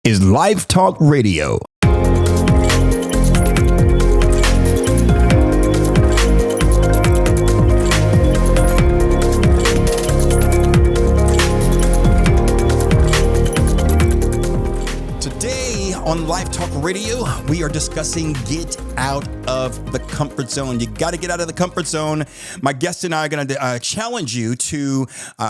is LifeTalk Radio. Today on LifeTalk Radio, we are discussing get out of the comfort zone. You got to get out of the comfort zone. My guest and I are going to challenge you to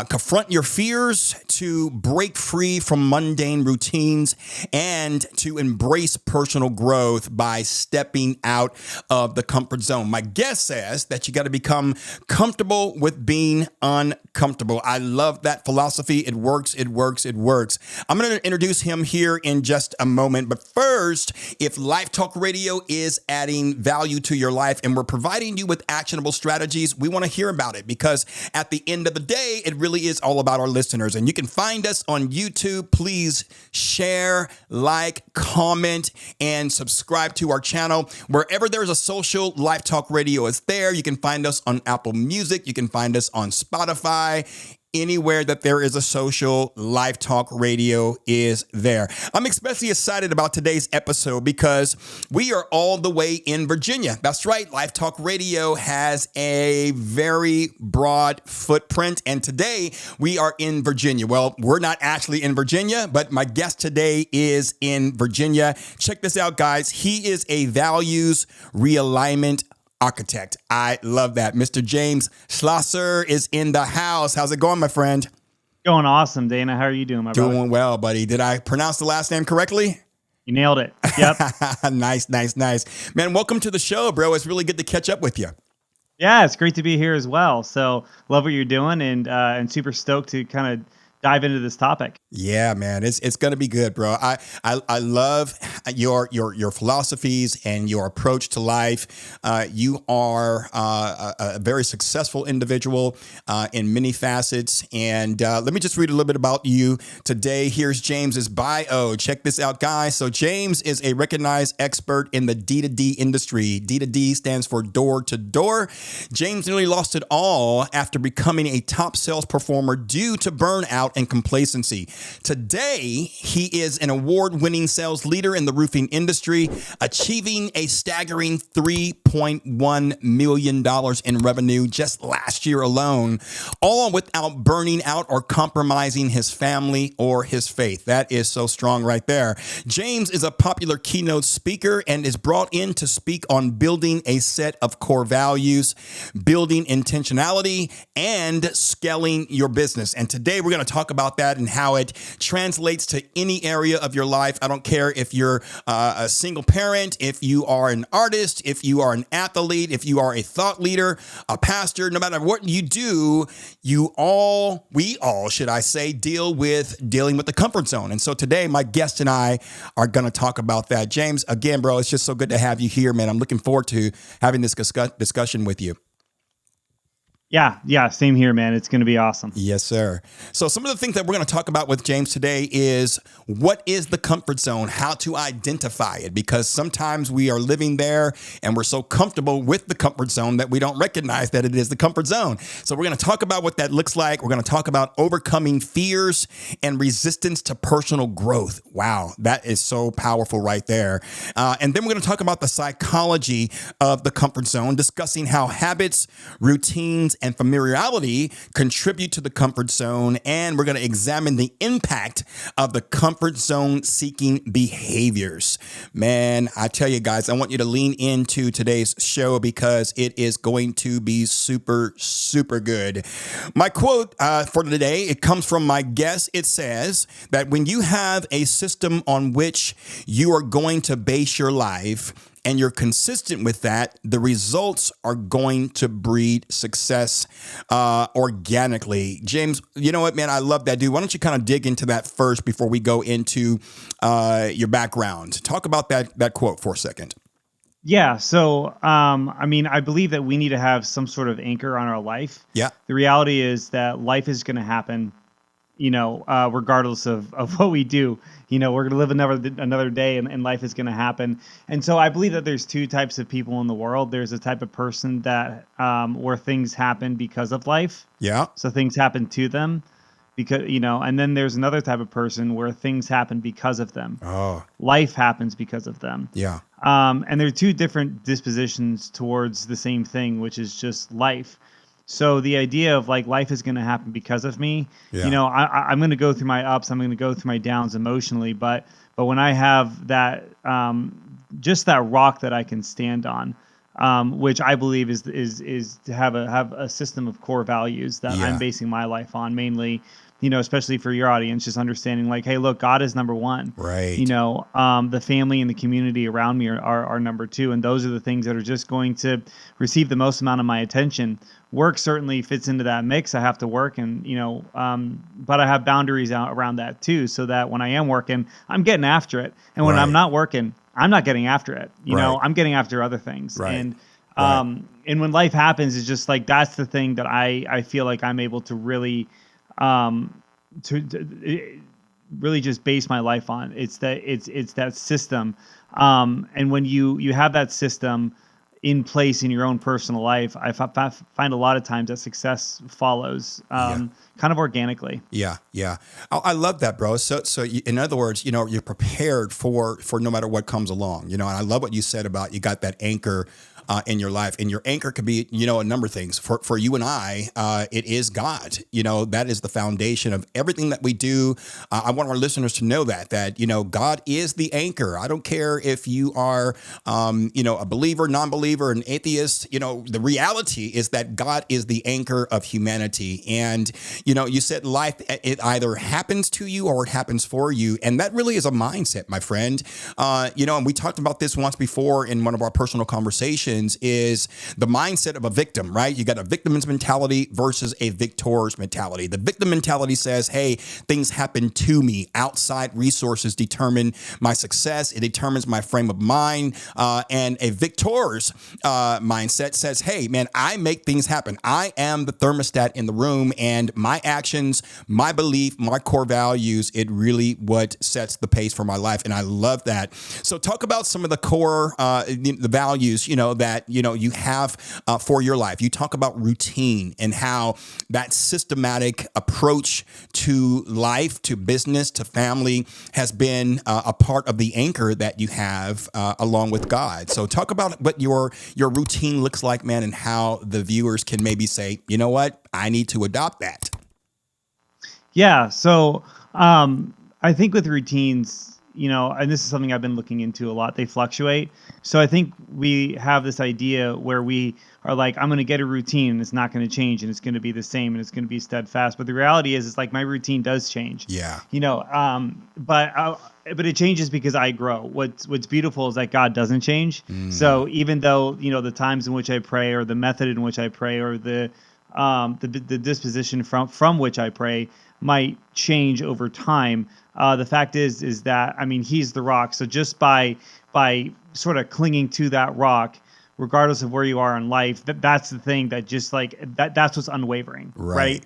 confront your fears, to break free from mundane routines, and to embrace personal growth by stepping out of the comfort zone. My guest says that you got to become comfortable with being uncomfortable. I love that philosophy. It works. It works. It works. I'm going to introduce him here in just a moment. But first, if LifeTalk Radio is adding value to your life and we're providing you with actionable strategies, we want to hear about it, because at the end of the day, it really is all about our listeners. And you can find us on YouTube. Please share, like, comment, and subscribe to our channel. Wherever there's a social, LifeTalk Radio is there. You can find us on Apple Music. You can find us on Spotify. Anywhere that there is a social, LifeTalk Radio is there. I'm especially excited about today's episode because we are all the way in Virginia. That's right. LifeTalk Radio has a very broad footprint. And today we are in Virginia. Well, we're not actually in Virginia, but my guest today is in Virginia. Check this out, guys. He is a values realignment architect. I love that. Mr. James Schlosser is in the house. How's it going, my friend? Going awesome, Dana. How are you doing, my brother? Doing well, buddy. Did I pronounce the last name correctly? You nailed it. Yep. Nice. Man, welcome to the show, bro. It's really good to catch up with you. Yeah, it's great to be here as well. So love what you're doing and super stoked to kind of dive into this topic. Yeah, man, it's going to be good, bro. I love your philosophies and your approach to life. You are a very successful individual in many facets. And let me just read a little bit about you today. Here's James's bio. Check this out, guys. So James is a recognized expert in the D2D industry. D2D stands for door to door. James nearly lost it all after becoming a top sales performer due to burnout and complacency. Today, he is an award-winning sales leader in the roofing industry, achieving a staggering $3.1 million in revenue just last year alone, all without burning out or compromising his family or his faith. That is so strong right there. James is a popular keynote speaker and is brought in to speak on building a set of core values, building intentionality, and scaling your business. And today, we're going to talk about that and how it translates to any area of your life. I don't care if you're a single parent, if you are an artist, if you are an athlete, if you are a thought leader, a pastor, no matter what you do, we all, should I say, dealing with the comfort zone. And so today, my guest and I are going to talk about that. James, again, bro, it's just so good to have you here, man. I'm looking forward to having this discussion with you. Yeah, same here, man. It's going to be awesome. Yes, sir. So some of the things that we're going to talk about with James today is what is the comfort zone, how to identify it, because sometimes we are living there and we're so comfortable with the comfort zone that we don't recognize that it is the comfort zone. So we're going to talk about what that looks like. We're going to talk about overcoming fears and resistance to personal growth. Wow, that is so powerful right there. And then we're going to talk about the psychology of the comfort zone, discussing how habits, routines, and familiarity contribute to the comfort zone. And we're going to examine the impact of the comfort zone seeking behaviors. Man, I tell you guys, I want you to lean into today's show because it is going to be super, super good. My quote for today, it comes from my guest. It says that when you have a system on which you are going to base your life, and you're consistent with that, the results are going to breed success organically. James, you know what, man? I love that, dude. Why don't you kind of dig into that first before we go into your background? Talk about that quote for a second. Yeah. So, I believe that we need to have some sort of anchor on our life. Yeah. The reality is that life is going to happen, regardless of what we do. We're going to live another day and life is going to happen. And so I believe that there's two types of people in the world. There's a type of person that where things happen because of life. Yeah. So things happen to them. because, and then there's another type of person where things happen because of them. Oh, Life happens because of them. yeah. And there are two different dispositions towards the same thing, which is just life. So the idea of like life is going to happen because of me, Yeah. I'm going to go through my ups, I'm going to go through my downs emotionally, but when I have that, just that rock that I can stand on, which I believe is to have a system of core values that I'm Yeah. basing my life on, mainly, especially for your audience, just understanding like, hey, look, God is number one. Right. The family and the community around me are number two, and those are the things that are just going to receive the most amount of my attention. Work certainly fits into that mix. I have to work, and but I have boundaries out around that too, so that when I am working, I'm getting after it, and when I'm Right. not working, I'm not getting after it. Right. I'm getting after other things, Right. and Right. and when life happens, it's just like that's the thing that I feel like I'm able to really um, to really just base my life on. It's that system, and when you have that system in place in your own personal life, I find a lot of times that success follows Yeah. kind of organically. Yeah, yeah, I love that, bro. So in other words, you're prepared for no matter what comes along. And I love what you said about you got that anchor in your life, and your anchor could be a number of things. For you and I, it is God. That is the foundation of everything that we do. I want our listeners to know that God is the anchor. I don't care if you are a believer, non-believer, an atheist. The reality is that God is the anchor of humanity, and you said life, it either happens to you or it happens for you. And that really is a mindset, my friend. And we talked about this once before in one of our personal conversations, is the mindset of a victim, right? You got a victim's mentality versus a victor's mentality. The victim mentality says, hey, things happen to me. Outside resources determine my success. It determines my frame of mind. And a victor's mindset says, hey, man, I make things happen. I am the thermostat in the room, and my actions, my belief, my core values, it really what sets the pace for my life. And I love that. So talk about some of the core, the values, that, you have for your life. You talk about routine and how that systematic approach to life, to business, to family has been a part of the anchor that you have along with God. So talk about what your routine looks like, man, and how the viewers can maybe say, you know what, I need to adopt that. Yeah. So I think with routines, and this is something I've been looking into a lot, they fluctuate. So I think we have this idea where we are like, I'm going to get a routine and it's not going to change and it's going to be the same and it's going to be steadfast. But the reality is, it's like my routine does change. Yeah. But it changes because I grow. What's beautiful is that God doesn't change. So even though, the times in which I pray, or the method in which I pray, or the disposition from which I pray might change over time. The fact is that, I mean, he's the rock. So just by sort of clinging to that rock, regardless of where you are in life, that's the thing that just like that's what's unwavering, right?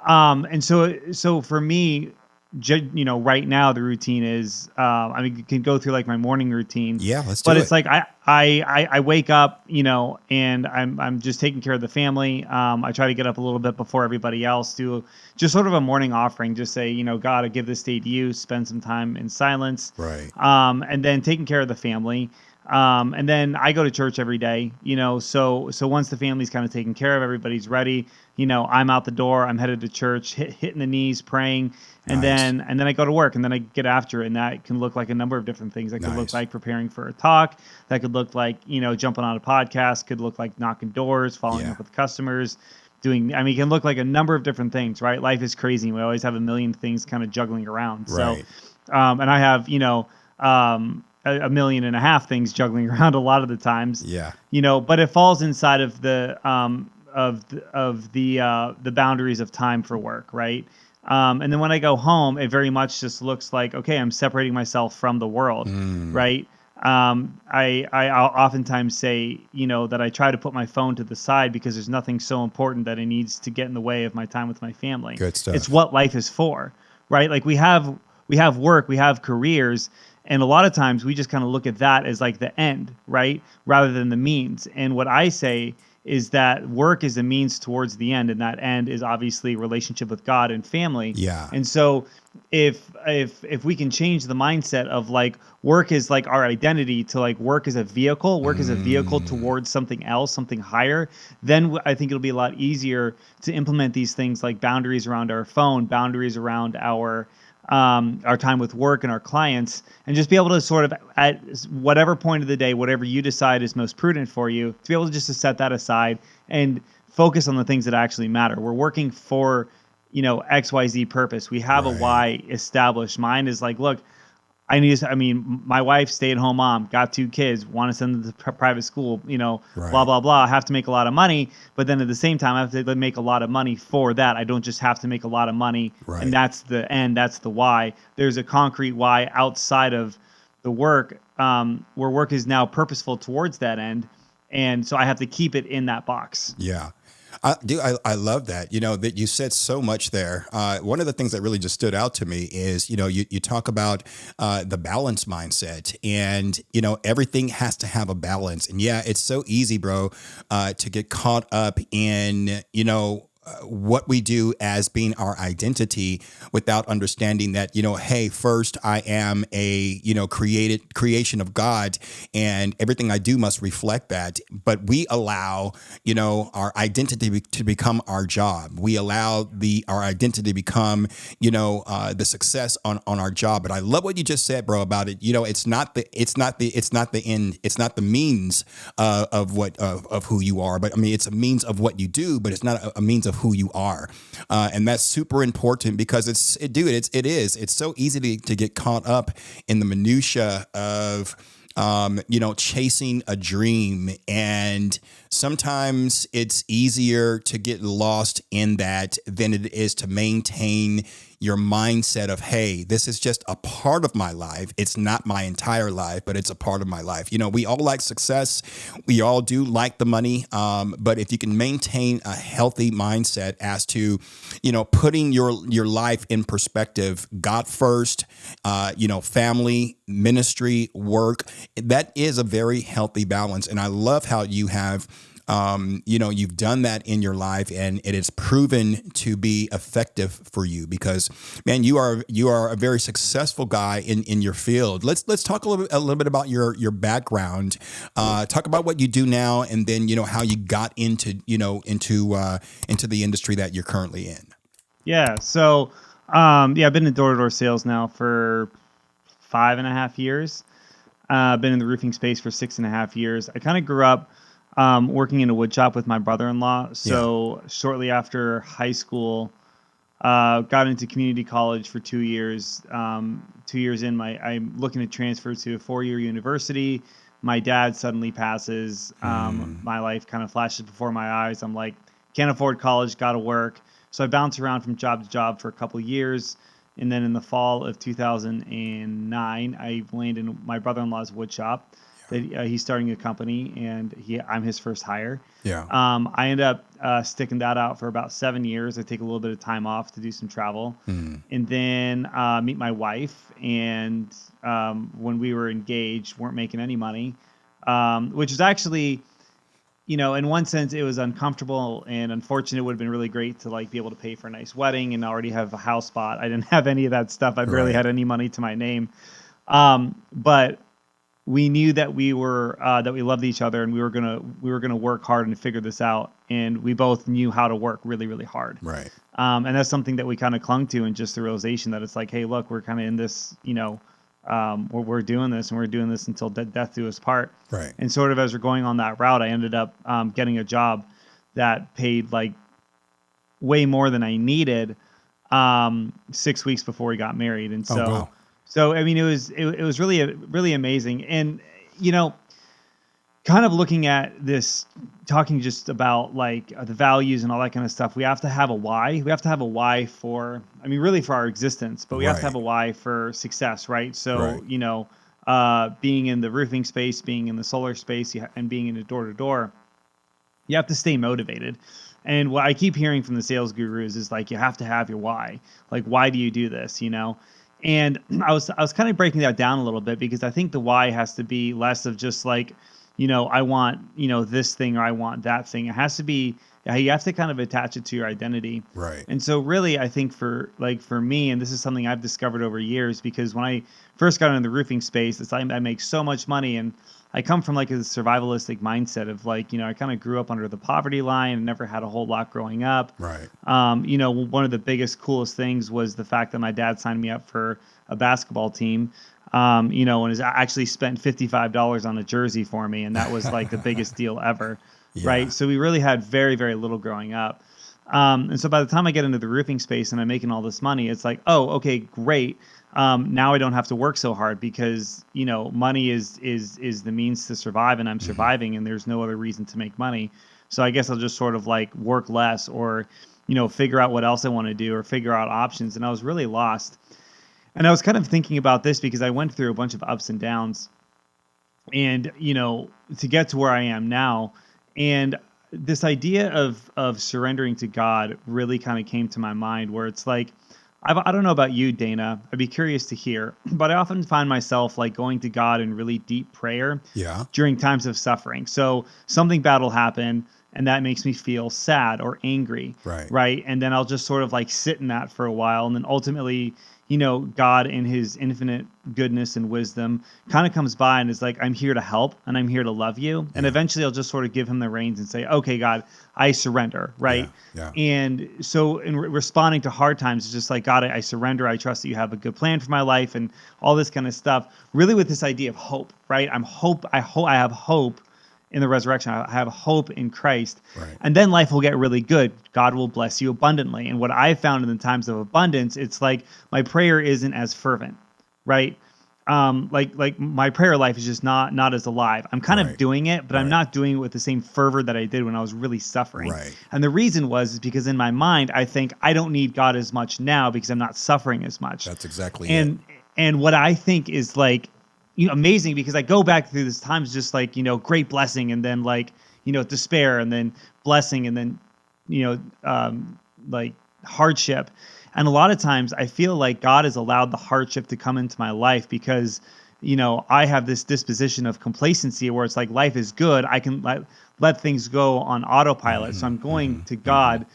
And so for me, right now the routine is, I mean, you can go through like my morning routine. Yeah, let's do but it. it's like I wake up, and I'm just taking care of the family. I try to get up a little bit before everybody else, do just sort of a morning offering, just say, God, I give this day to you, spend some time in silence. Right. And then taking care of the family. And then I go to church every day, so once the family's kind of taken care of, everybody's ready, I'm out the door, I'm headed to church, hitting the knees, praying, and Nice. then I go to work, and then I get after it. And that can look like a number of different things. That could look Nice. like preparing for a talk. That could look like, jumping on a podcast, could look like knocking doors, following Yeah. up with customers, it can look like a number of different things, right? Life is crazy. We always have a million things kind of juggling around. Right. So, and I have, a million and a half things juggling around a lot of the times. Yeah. But it falls inside of the the boundaries of time for work, right? And then when I go home, it very much just looks like, okay, I'm separating myself from the world, right? I'll oftentimes say, that I try to put my phone to the side because there's nothing so important that it needs to get in the way of my time with my family. Good stuff. It's what life is for, right? Like we have work, we have careers, and a lot of times we just kind of look at that as like the end, right? Rather than the means. And what I say is that work is a means towards the end, and that end is obviously relationship with God and family. Yeah. And so if we can change the mindset of like work is like our identity to like work is a vehicle, work is a vehicle towards something else, something higher, then I think it'll be a lot easier to implement these things like boundaries around our phone, boundaries around our time with work and our clients, and just be able to sort of at whatever point of the day, whatever you decide is most prudent for you, to be able to just to set that aside and focus on the things that actually matter. We're working for, XYZ purpose. We have a Right. why established. Mine is like, look, my wife, stay-at-home mom, got 2 kids, want to send them to private school, blah, Right. blah, blah. I have to make a lot of money, but then at the same time, I have to make a lot of money for that. I don't just have to make a lot of money, Right. and that's the end, that's the why. There's a concrete why outside of the work, where work is now purposeful towards that end, and so I have to keep it in that box. Yeah. I love that, that you said so much there. One of the things that really just stood out to me is, you talk about the balance mindset and, everything has to have a balance. And yeah, it's so easy, bro, to get caught up in, what we do as being our identity without understanding that, hey, first I am a, creation of God and everything I do must reflect that. But we allow, our identity to become our job. We allow our identity to become, the success on our job. But I love what you just said, bro, about it. It's not the end. It's not the means of who you are, but I mean, it's a means of what you do, but it's not a means of who you are. And that's super important because it's so easy to get caught up in the minutia of, chasing a dream. And sometimes it's easier to get lost in that than it is to maintain your mindset of, hey, this is just a part of my life. It's not my entire life, but it's a part of my life. We all like success. We all do like the money. But if you can maintain a healthy mindset as to, putting your life in perspective, God first, family, ministry, work, that is a very healthy balance. And I love how you have you've done that in your life and it is proven to be effective for you because, man, you are a very successful guy in your field. Let's talk a little bit about your background. Talk about what you do now and then, how you got into the industry that you're currently in. Yeah. So, I've been in door-to-door sales now for 5.5 years. Been in the roofing space for 6.5 years. I kind of grew up working in a wood shop with my brother-in-law. So shortly after high school, got into community college for 2 years. 2 years in, I'm looking to transfer to a 4-year university. My dad suddenly passes. My life kind of flashes before my eyes. I'm like, can't afford college, got to work. So I bounced around from job to job for a couple of years. And then in the fall of 2009, I landed in my brother-in-law's wood shop. That he's starting a company, and I'm his first hire. Yeah. I end up sticking that out for about 7 years. I take a little bit of time off to do some travel, and then meet my wife. And when we were engaged, weren't making any money, which is actually, in one sense, it was uncomfortable and unfortunate. It would have been really great to be able to pay for a nice wedding and already have a house bought. I didn't have any of that stuff. I barely had any money to my name, but we knew that we loved each other and we were gonna work hard and figure this out. And we both knew how to work really, really hard. Right. And that's something that we kind of clung to, and just the realization that it's like, hey, look, we're kind of in this, we're doing this and we're doing this until death do us part. Right. And sort of as we're going on that route, I ended up getting a job that paid way more than I needed 6 weeks before we got married. And so. Oh, wow. So, I mean, it was really amazing. And, kind of looking at this, talking just about the values and all that kind of stuff, we have to have a why. We have to have a why for our existence, but we have to have a why for success, right? So, being in the roofing space, being in the solar space, and being in the door-to-door, you have to stay motivated. And what I keep hearing from the sales gurus is you have to have your why. Why do you do this, And I was kind of breaking that down a little bit because I think the why has to be less of just I want, this thing or I want that thing. It has to be, you have to kind of attach it to your identity. Right. And so really, I think for me, and this is something I've discovered over years, because when I first got into the roofing space, it's like I make so much money, and I come from like a survivalistic mindset of like, I kind of grew up under the poverty line and never had a whole lot growing up. Right. One of the biggest, coolest things was the fact that my dad signed me up for a basketball team. And has actually spent $55 on a jersey for me. And that was like the biggest deal ever. Yeah. Right. So we really had very, very little growing up. And so by the time I get into the roofing space and I'm making all this money, it's like, oh, okay, great. Now I don't have to work so hard because, money is the means to survive, and I'm surviving, and there's no other reason to make money. So I guess I'll just sort of like work less, or, figure out what else I want to do, or figure out options. And I was really lost. And I was kind of thinking about this because I went through a bunch of ups and downs, and, to get to where I am now. And this idea of surrendering to God really kind of came to my mind, where it's like, I don't know about you, Dana. I'd be curious to hear, but I often find myself like going to God in really deep prayer during times of suffering. So something bad will happen, and that makes me feel sad or angry. Right. And then I'll just sort of like sit in that for a while. And then ultimately, God in his infinite goodness and wisdom kind of comes by and is like, I'm here to help and I'm here to love you. And eventually I'll just sort of give him the reins and say, okay, God, I surrender. Right. Yeah. And so in responding to hard times, it's just like, God, I surrender. I trust that you have a good plan for my life and all this kind of stuff, really with this idea of hope. Right. I have hope in the resurrection. I have hope in Christ. Right. And then life will get really good. God will bless you abundantly. And what I found in the times of abundance, it's like my prayer isn't as fervent, right? Like my prayer life is just not as alive. I'm kind of doing it, but I'm not doing it with the same fervor that I did when I was really suffering. Right. And the reason is because in my mind, I think I don't need God as much now because I'm not suffering as much. That's exactly it. And what I think is like, amazing, because I go back through this times just like, great blessing, and then like, despair, and then blessing, and then, like hardship. And a lot of times I feel like God has allowed the hardship to come into my life because, I have this disposition of complacency where it's like life is good. I can let things go on autopilot. So I'm going to God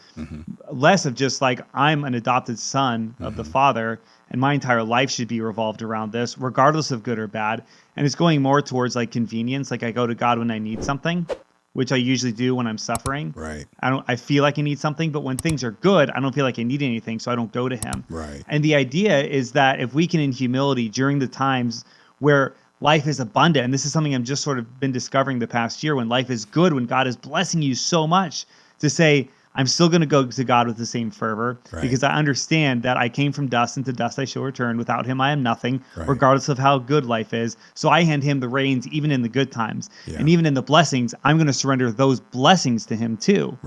less of just like I'm an adopted son of the Father, and my entire life should be revolved around this, regardless of good or bad. And it's going more towards like convenience. Like I go to God when I need something, which I usually do when I'm suffering. Right. I feel like I need something, but when things are good, I don't feel like I need anything, so I don't go to him. Right. And the idea is that if we can, in humility, during the times where life is abundant, and this is something I've just sort of been discovering the past year, when life is good, when God is blessing you so much, to say, I'm still going to go to God with the same fervor, because I understand that I came from dust, and to dust I shall return. Without him, I am nothing, regardless of how good life is. So I hand him the reins, even in the good times. And even in the blessings, I'm going to surrender those blessings to him too.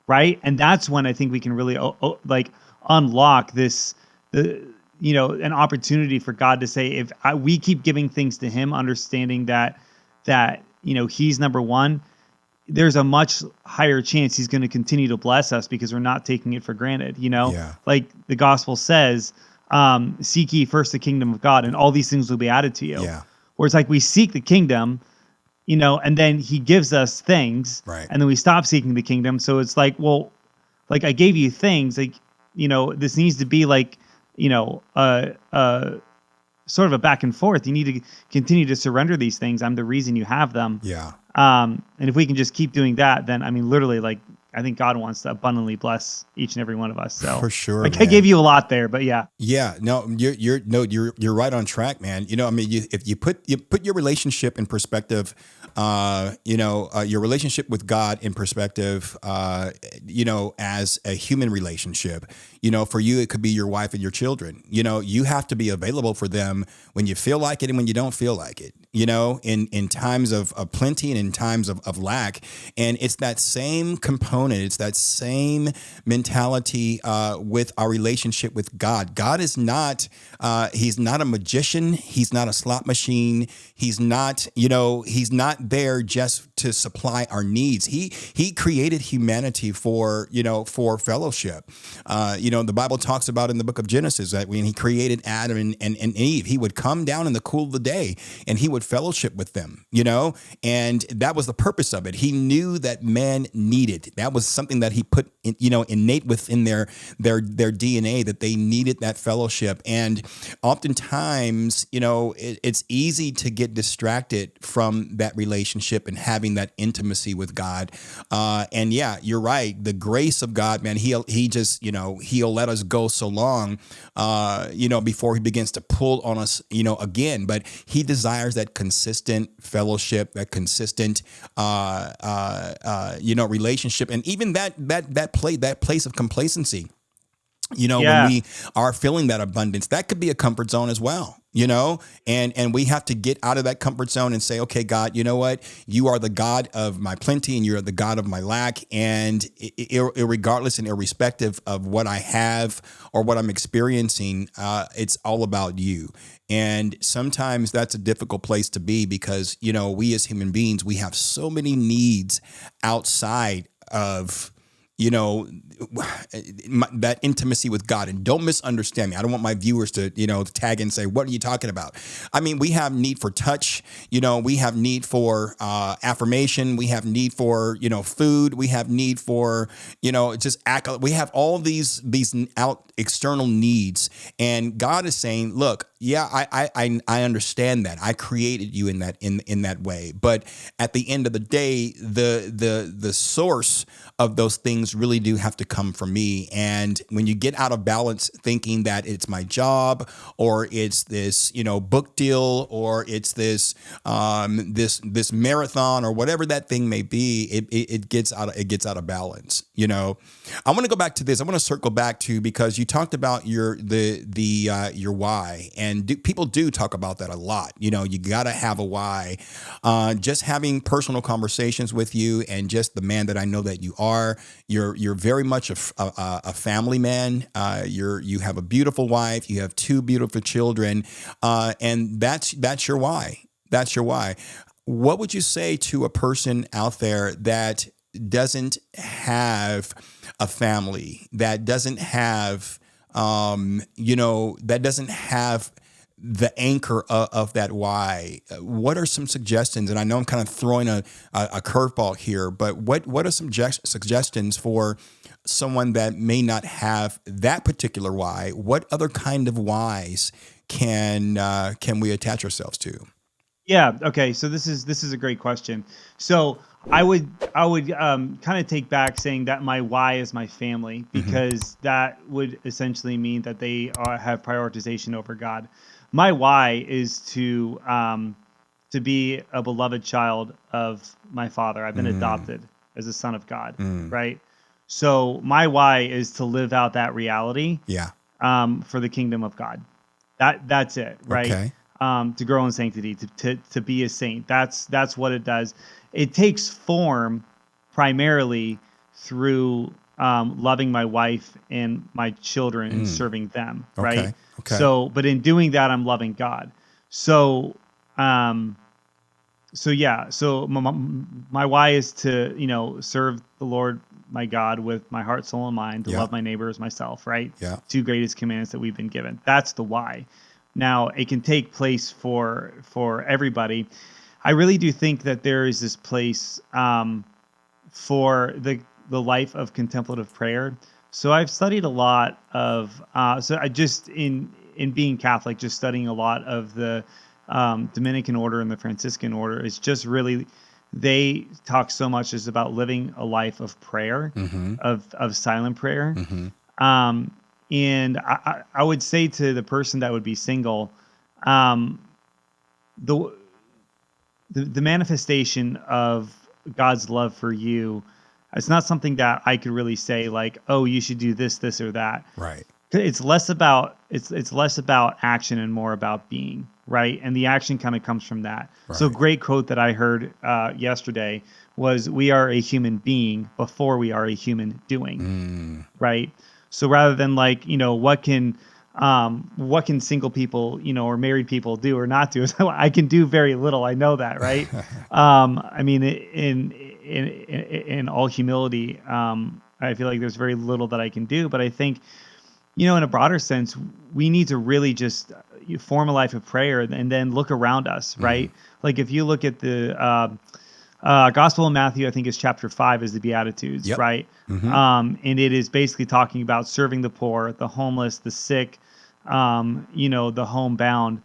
Right. And that's when I think we can really like unlock this, an opportunity for God to say, if we keep giving things to him, understanding that he's number one, there's a much higher chance he's going to continue to bless us because we're not taking it for granted. Like the gospel says, seek ye first the kingdom of God, and all these things will be added to you. Where it's like we seek the kingdom, and then he gives us things, and then we stop seeking the kingdom. So it's like, well, like I gave you things, like, this needs to be like, sort of a back and forth. You need to continue to surrender these things. I'm the reason you have them. And if we can just keep doing that, then I mean, literally, like I think God wants to abundantly bless each and every one of us. So for sure, like, I gave you a lot there, but yeah. No, you're right on track, man. I mean, if you put your relationship in perspective, your relationship with God in perspective, as a human relationship, for you, it could be your wife and your children. You have to be available for them when you feel like it and when you don't feel like it, in times of plenty and in times of lack. And it's that same component. It's that same mentality with our relationship with God. God is not, he's not a magician. He's not a slot machine. He's not, he's not there just to supply our needs. He created humanity for fellowship. The Bible talks about in the book of Genesis that when he created Adam and Eve, he would come down in the cool of the day and he would would fellowship with them, and that was the purpose of it. He knew that man needed. That was something that he put in, innate within their DNA, that they needed that fellowship. And oftentimes, it's easy to get distracted from that relationship and having that intimacy with God. And yeah, you're right. The grace of God, man, he just, he'll let us go so long, before he begins to pull on us, again. But he desires that consistent fellowship, that consistent, relationship, and even that place of complacency. When we are feeling that abundance, that could be a comfort zone as well, and we have to get out of that comfort zone and say, okay, God, you know what? You are the God of my plenty and you're the God of my lack. And regardless and irrespective of what I have or what I'm experiencing, it's all about you. And sometimes that's a difficult place to be because, we as human beings, we have so many needs outside of that intimacy with God. And don't misunderstand me. I don't want my viewers to, tag and say, what are you talking about? I mean, we have need for touch, we have need for affirmation. We have need for, food. We have need for, we have all these external needs. And God is saying, look, yeah, I understand that. I created you in that way. But at the end of the day, the source of those things really do have to come from me. And when you get out of balance thinking that it's my job or it's this, book deal or it's this this marathon or whatever that thing may be, it gets out of balance. I want to go back to this. I want to circle back to, because you talked about your why, and people do talk about that a lot. You got to have a why. Just having personal conversations with you, and just the man that I know that you are, you're very much a family man. You have a beautiful wife. You have 2 beautiful children, and that's your why. That's your why. What would you say to a person out there that doesn't have a family, that doesn't have, that doesn't have the anchor of that why? What are some suggestions? And I know I'm kind of throwing a curveball here, but what are some suggestions for someone that may not have that particular why? What other kind of whys can we attach ourselves to? Yeah. Okay. So this is a great question. So I would kind of take back saying that my why is my family, because that would essentially mean that they have prioritization over God. My why is to be a beloved child of my Father. I've been adopted as a son of God, right? So my why is to live out that reality, for the kingdom of God. That's it, right? Okay. To grow in sanctity, to be a saint. That's what it does. It takes form primarily through loving my wife and my children and serving them, right? Okay. So, but in doing that, I'm loving God. So, so my why is to, serve the Lord my God with my heart, soul, and mind, to love my neighbor as myself, right? Yeah. 2 greatest commandments that we've been given. That's the why. Now, it can take place for everybody. I really do think that there is this place for the life of contemplative prayer. So I've studied a lot of, so I just, in being Catholic, just studying a lot of the Dominican order and the Franciscan order. It's just really, they talk so much is about living a life of prayer, of silent prayer. And I would say to the person that would be single, the manifestation of God's love for you, it's not something that I could really say like, oh, you should do this, or that. Right. It's less about action and more about being, right? And the action kind of comes from that. Right. So great quote that I heard yesterday was, "We are a human being before we are a human doing." Right. So rather than like, what can single people, or married people do or not do? I can do very little. I know that, right? I mean, in all humility, I feel like there's very little that I can do. But I think, in a broader sense, we need to really just, you form a life of prayer and then look around us, right? Like if you look at the Gospel of Matthew, I think it's chapter 5 is the Beatitudes, Yep. right? And it is basically talking about serving the poor, the homeless, the sick, the homebound.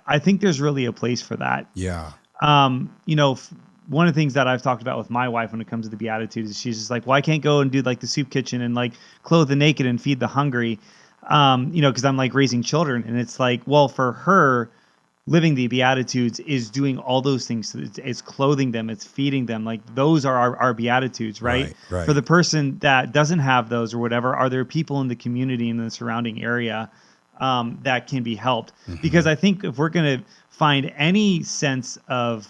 I think there's really a place for that. Yeah. One of the things that I've talked about with my wife when it comes to the Beatitudes is she's just like, well, I can't go and do like the soup kitchen and like clothe the naked and feed the hungry, because I'm like raising children. And it's like, well, for her, living the Beatitudes is doing all those things. It's clothing them, it's feeding them. Like those are our Beatitudes, right? Right. For the person that doesn't have those or whatever, are there people in the community in the surrounding area that can be helped? Because I think if we're going to find any sense of,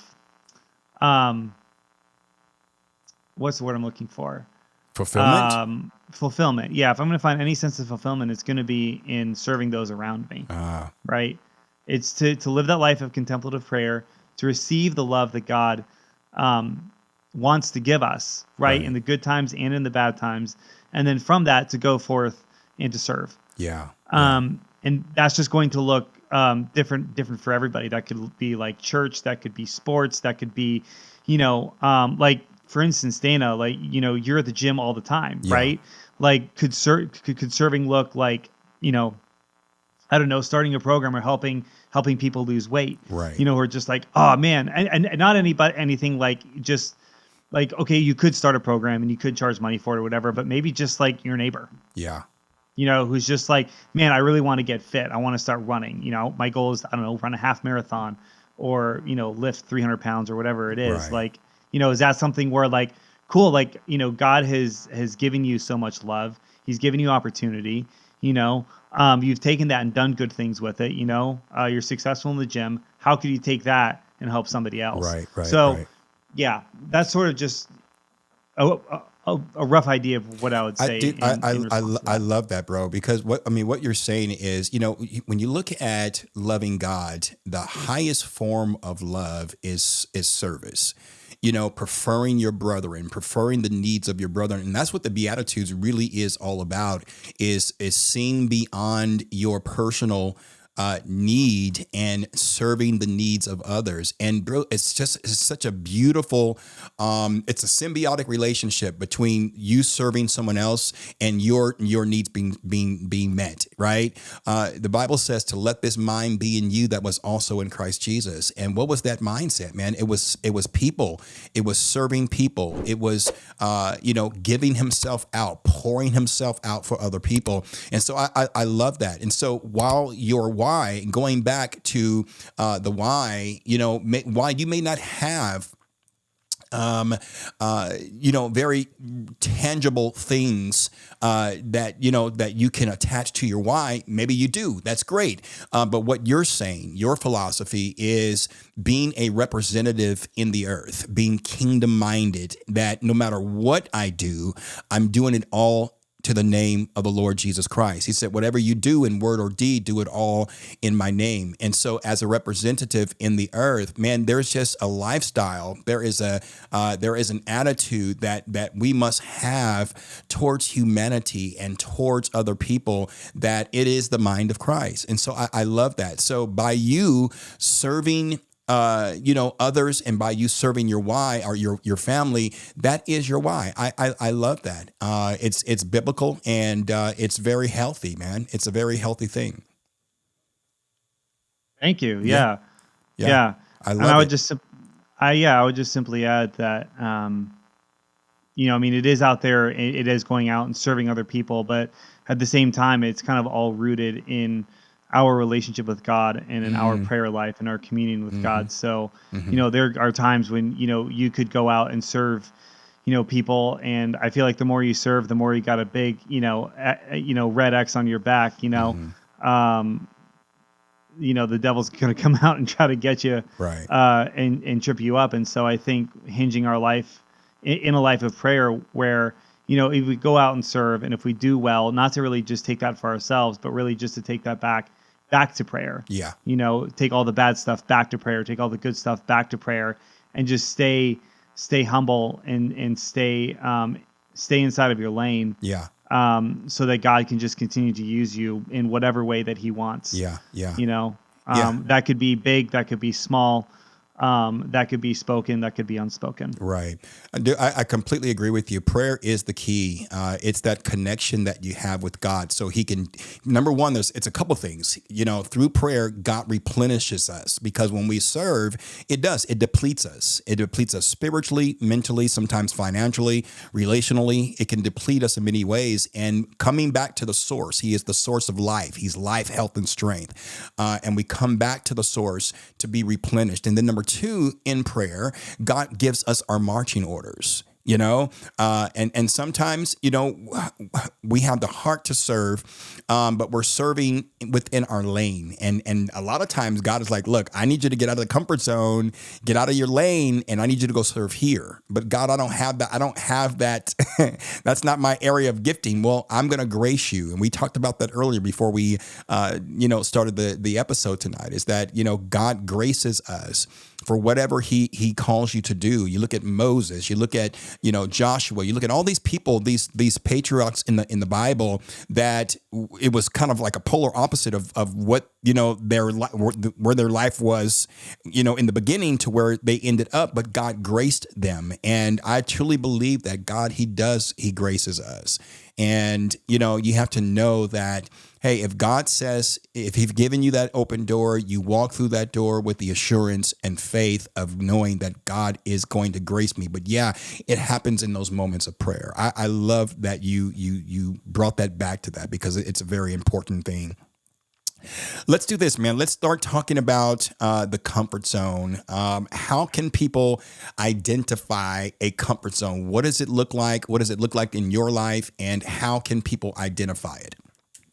what's the word I'm looking for? Fulfillment? Fulfillment. Yeah. If I'm going to find any sense of fulfillment, it's going to be in serving those around me, right? It's to live that life of contemplative prayer, to receive the love that God wants to give us, right? In the good times and in the bad times. And then from that to go forth and to serve. Yeah. And that's just going to look different for everybody. That could be like church, that could be sports, that could be, like for instance, Dana, like, you're at the gym all the time, right? Like could serving look like, I don't know, starting a program or helping people lose weight, Right? Who are just like, oh man, and not anything like just like, okay, you could start a program and you could charge money for it or whatever, but maybe just like your neighbor, Yeah. Who's just like, man, I really want to get fit. I want to start running. My goal is, I don't know, run a half marathon or, lift 300 pounds or whatever it is. Right. Like, is that something where like, cool, like, God has given you so much love. He's given you opportunity, you've taken that and done good things with it. You're successful in the gym. How could you take that and help somebody else? Right. So right. yeah, that's sort of just a rough idea of what I would say. I love that, bro, because what you're saying is, when you look at loving God, the highest form of love is service. Preferring your brethren, preferring the needs of your brethren. And that's what the Beatitudes really is all about, is seeing beyond your personal need and serving the needs of others. And bro, it's such a beautiful, it's a symbiotic relationship between you serving someone else and your needs being met, right? The Bible says to let this mind be in you that was also in Christ Jesus. And what was that mindset, man? It was people. It was serving people. It was, giving himself out, pouring himself out for other people. And so I love that. And so while your why, going back to the why, why you may not have very tangible things that you can attach to your why. Maybe you do. That's great. But what you're saying, your philosophy is being a representative in the earth, being kingdom minded, that no matter what I do, I'm doing it all to the name of the Lord Jesus Christ. He said, whatever you do in word or deed, do it all in my name. And so as a representative in the earth, man, there's just a lifestyle. There is an attitude that we must have towards humanity and towards other people, that it is the mind of Christ. And so I love that. So by you serving others, and by you serving your why, or your family, that is your why. I love that. It's biblical, and it's very healthy, man. It's a very healthy thing. Thank you. Yeah. I love it. I would just simply add that, it is out there. It is going out and serving other people, but at the same time, it's kind of all rooted in our relationship with God and in our prayer life and our communion with God. So, there are times when, you could go out and serve, people. And I feel like the more you serve, the more you got a big, red X on your back, the devil's going to come out and try to get you, right. And trip you up. And so I think hinging our life in a life of prayer where, if we go out and serve, and if we do well, not to really just take that for ourselves, but really just to take that back to prayer. Yeah. Take all the bad stuff back to prayer, take all the good stuff back to prayer, and just stay humble and stay inside of your lane. Yeah. so that God can just continue to use you in whatever way that he wants. Yeah. Yeah. You know, Yeah. that could be big, that could be small, that could be spoken, that could be unspoken. Right. I completely agree with you. Prayer is the key. It's that connection that you have with God. So he can, number one, it's a couple things, through prayer, God replenishes us because when we serve, it depletes us. It depletes us spiritually, mentally, sometimes financially, relationally. It can deplete us in many ways. And coming back to the source, he is the source of life. He's life, health, and strength. And we come back to the source to be replenished. And then number two, in prayer, God gives us our marching orders, and sometimes, we have the heart to serve, but we're serving within our lane. And a lot of times God is like, look, I need you to get out of the comfort zone, get out of your lane, and I need you to go serve here. But God, I don't have that. I don't have that. That's not my area of gifting. Well, I'm going to grace you. And we talked about that earlier before we, started the episode tonight, is that, God graces us for whatever he calls you to do. You look at Moses, you look at, Joshua, you look at all these people, these patriarchs in the Bible, that it was kind of like a polar opposite of what, where their life was, in the beginning to where they ended up, but God graced them. And I truly believe that God, he graces us. And, you have to know that, hey, if God says, if he's given you that open door, you walk through that door with the assurance and faith of knowing that God is going to grace me. But yeah, it happens in those moments of prayer. I love that you brought that back to that because it's a very important thing. Let's do this, man. Let's start talking about the comfort zone. How can people identify a comfort zone? What does it look like? What does it look like in your life? And how can people identify it?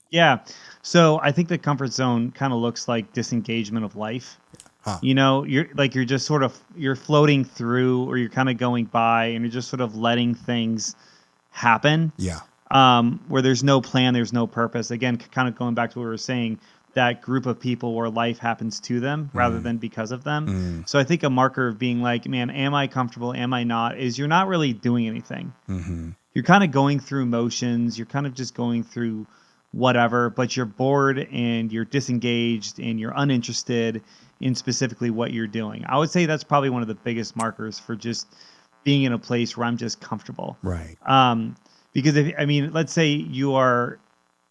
Yeah. So I think the comfort zone kind of looks like disengagement of life. Huh. You're just sort of, you're floating through, or you're kind of going by, and you're just sort of letting things happen. Yeah. Where there's no plan, there's no purpose. Again, kind of going back to what we were saying, that group of people where life happens to them rather than because of them. So I think a marker of being like, man, am I comfortable? Am I not? Is you're not really doing anything. You're kind of going through motions. You're kind of just going through whatever, but you're bored and you're disengaged and you're uninterested in specifically what you're doing. I would say that's probably one of the biggest markers for just being in a place where I'm just comfortable. Right. Because let's say you are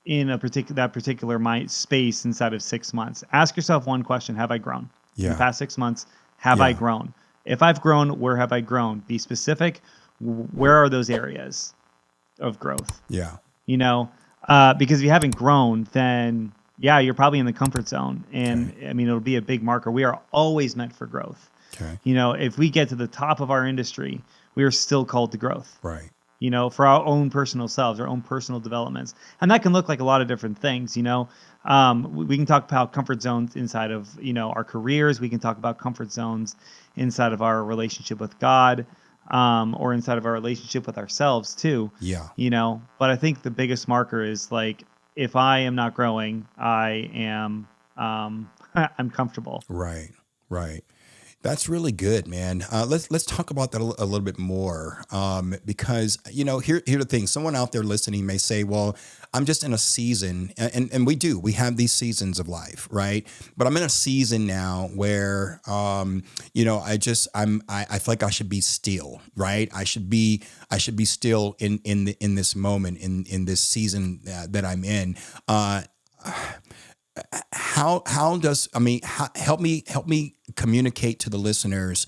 in that particular mind space inside of 6 months. Ask yourself one question: have I grown? Yeah. In the past 6 months, have I grown? If I've grown, where have I grown? Be specific. Where are those areas of growth? Yeah. Because if you haven't grown, then you're probably in the comfort zone. And it'll be a big marker. We are always meant for growth. Okay. If we get to the top of our industry, we are still called to growth. Right. For our own personal selves, our own personal developments. And that can look like a lot of different things, We can talk about comfort zones inside of, our careers. We can talk about comfort zones inside of our relationship with God, or inside of our relationship with ourselves too. Yeah. But I think the biggest marker is like, if I am not growing, I am, I'm comfortable. Right. Right. That's really good, man. Let's talk about that a little bit more, because here's the thing. Someone out there listening may say, "Well, I'm just in a season," and we have these seasons of life, right? But I'm in a season now where, I feel like I should be still, right? I should be still in this moment, in this season that I'm in. Help me communicate to the listeners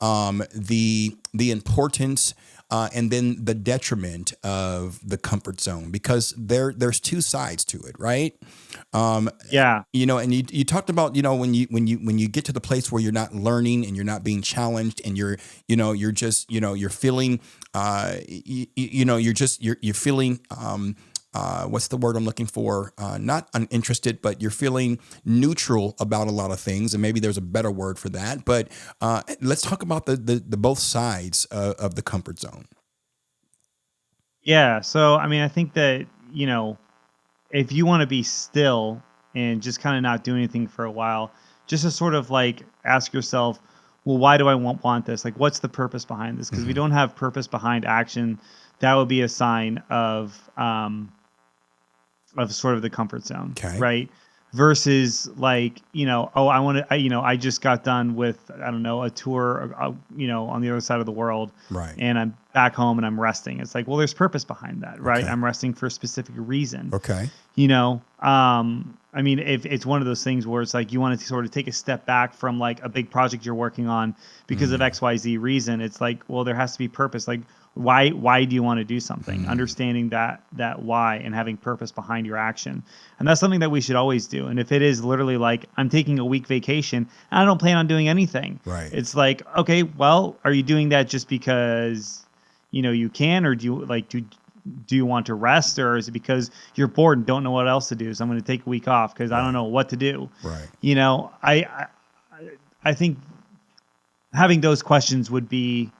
the importance and then the detriment of the comfort zone, because there's two sides to it, right? And you talked about, when you get to the place where you're not learning and you're not being challenged and you're just, you're feeling you're feeling what's the word I'm looking for? Not uninterested, but you're feeling neutral about a lot of things, and maybe there's a better word for that. But let's talk about the both sides of the comfort zone. Yeah. So I think that if you want to be still and just kind of not do anything for a while, just to sort of like ask yourself, well, why do I want this? Like, what's the purpose behind this? Because if you don't have purpose behind action, that would be a sign of sort of the comfort zone, Okay. right? Versus like, oh, I just got done with, I don't know, a tour, on the other side of the world, Right. and I'm back home and I'm resting. It's like, well, there's purpose behind that, right? Okay. I'm resting for a specific reason. Okay. I mean, if it's one of those things where it's like you want to sort of take a step back from like a big project you're working on because of XYZ reason, it's like, well, there has to be purpose. Like, why do you want to do something? Understanding that why and having purpose behind your action. And that's something that we should always do. And if it is literally like, I'm taking a week vacation and I don't plan on doing anything. Right. It's like, okay, well, are you doing that just because, you can, or do you like do you want to rest, or is it because you're bored and don't know what else to do? So I'm going to take a week off because I don't know what to do. Right. I think having those questions would be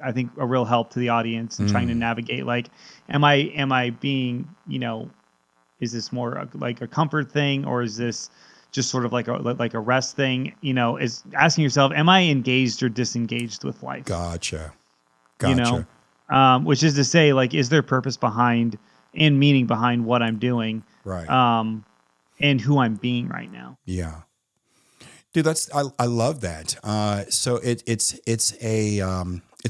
I think a real help to the audience in trying to navigate, like, am I being, is this more like a comfort thing, or is this just sort of like a rest thing? Is asking yourself, am I engaged or disengaged with life? Gotcha. Which is to say, like, is there purpose behind and meaning behind what I'm doing? Right. And who I'm being right now. Yeah. Dude, I love that. So it's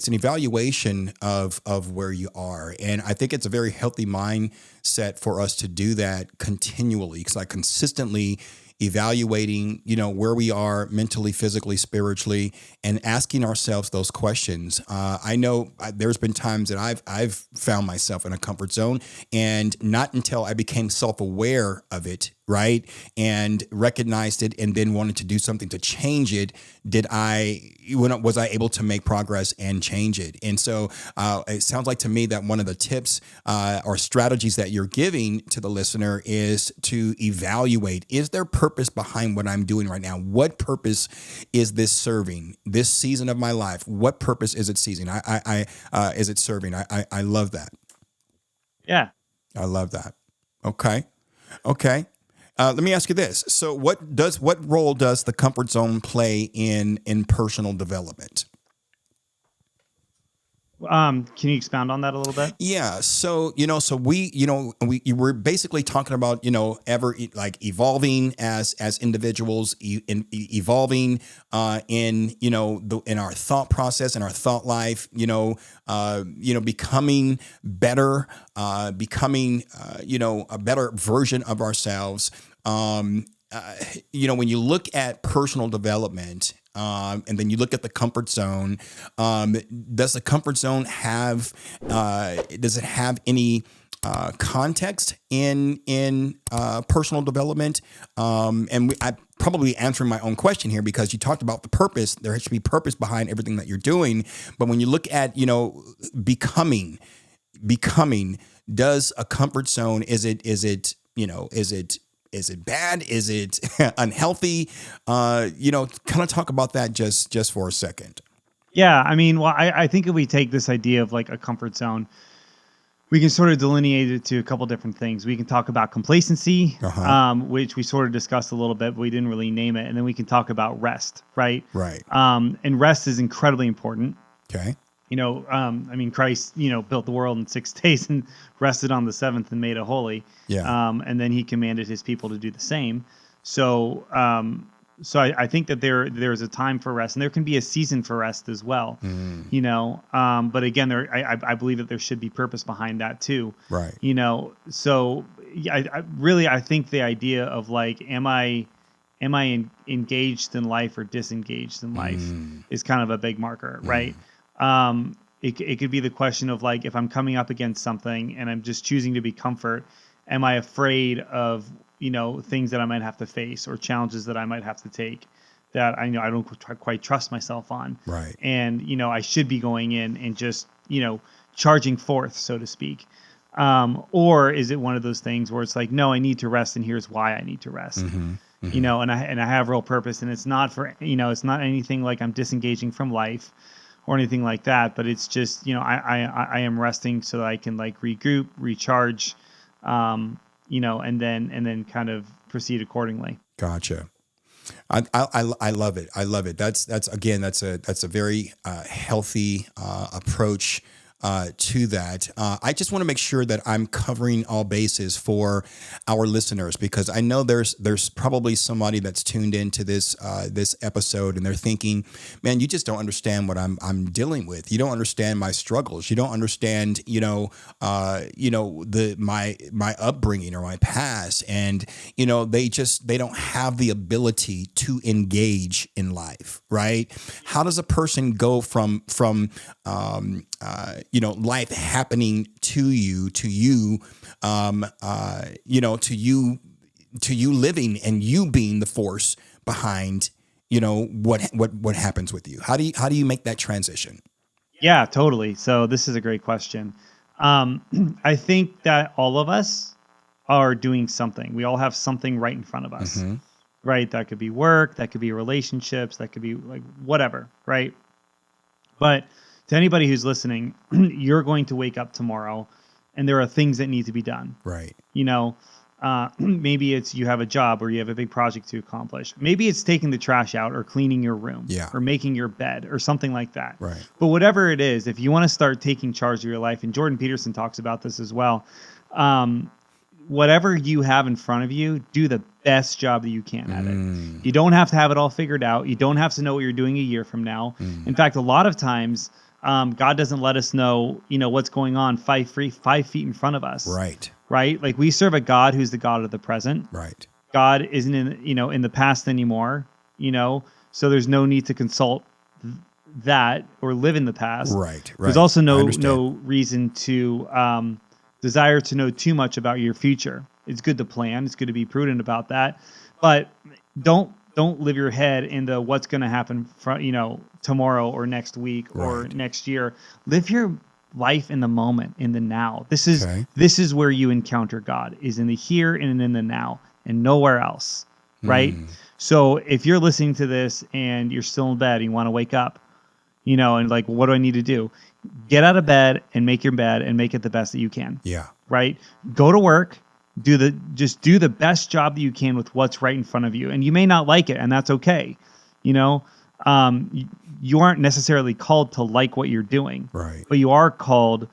an evaluation of where you are, and I think it's a very healthy mindset for us to do that continually, because like consistently evaluating, where we are mentally, physically, spiritually, and asking ourselves those questions. I know there's been times that I've found myself in a comfort zone, and not until I became self-aware of it, right, and recognized it, and then wanted to do something to change it, was I able to make progress and change it. And so it sounds like to me that one of the tips or strategies that you're giving to the listener is to evaluate, is there purpose behind what I'm doing right now? What purpose is this serving this season of my life? What purpose is it serving? I love that. Yeah. I love that. Okay. Let me ask you this. So what role does the comfort zone play in personal development? Can you expound on that a little bit? Yeah. So, we're basically talking about, evolving as individuals, evolving in our thought process and our thought life, becoming better, becoming a better version of ourselves. When you look at personal development, and then you look at the comfort zone, does the comfort zone have any context in personal development? I probably answering my own question here, because you talked about the purpose. There should be purpose behind everything that you're doing. But when you look at, becoming, does a comfort zone, is it bad? Is it unhealthy? Kind of talk about that just for a second. Yeah. I mean, well, I think if we take this idea of like a comfort zone, we can sort of delineate it to a couple different things. We can talk about complacency, which we sort of discussed a little bit, but we didn't really name it. And then we can talk about rest, right? Right. And rest is incredibly important. Okay. Christ, built the world in 6 days and rested on the seventh and made it holy. Yeah. And then he commanded his people to do the same. So I think that there's a time for rest, and there can be a season for rest as well. But again, I believe that there should be purpose behind that too. Right. So I think the idea of like, am I engaged in life or disengaged in life is kind of a big marker, right? It could be the question of like, if I'm coming up against something and I'm just choosing to be comfort, am I afraid of, things that I might have to face or challenges that I might have to take that I don't quite trust myself on. Right. And, I should be going in and just, charging forth, so to speak. Or is it one of those things where it's like, no, I need to rest, and here's why I need to rest. And I have real purpose, and it's not for, it's not anything like I'm disengaging from life or anything like that, but it's just, I am resting so that I can like regroup, recharge, and then kind of proceed accordingly. Gotcha. I love it. I love it. That's a very healthy approach to that. I just want to make sure that I'm covering all bases for our listeners, because I know there's probably somebody that's tuned into this this episode and they're thinking, man, you just don't understand what I'm dealing with. You don't understand my struggles. You don't understand, my upbringing or my past, and they don't have the ability to engage in life, right? How does a person go from life happening to you living and you being the force behind, what happens with you? How do you make that transition? Yeah, totally. So this is a great question. I think that all of us are doing something. We all have something right in front of us, Mm-hmm. right? That could be work, that could be relationships, that could be like whatever, right? But to anybody who's listening, you're going to wake up tomorrow and there are things that need to be done. Right. Maybe it's you have a job or you have a big project to accomplish. Maybe it's taking the trash out or cleaning your room, Yeah. or making your bed or something like that. Right. But whatever it is, if you want to start taking charge of your life, and Jordan Peterson talks about this as well, whatever you have in front of you, do the best job that you can at it. You don't have to have it all figured out. You don't have to know what you're doing a year from now. In fact, a lot of times, God doesn't let us know, what's going on 5 feet in front of us. Right. Right? Like, we serve a God who's the God of the present. Right. God isn't in the past anymore, so there's no need to consult that or live in the past. Right. There's also no reason to desire to know too much about your future. It's good to plan. It's good to be prudent about that, but don't live your head into what's going to happen tomorrow or next week or next year. Live your life in the moment, in the now. This is where you encounter God, is in the here and in the now, and nowhere else, right? So if you're listening to this and you're still in bed and you want to wake up, and like, what do I need to do? Get out of bed and make your bed and make it the best that you can. Yeah. Right? Go to work, do the best job that you can with what's right in front of you. And you may not like it, and that's okay. You aren't necessarily called to like what you're doing, right? But you are called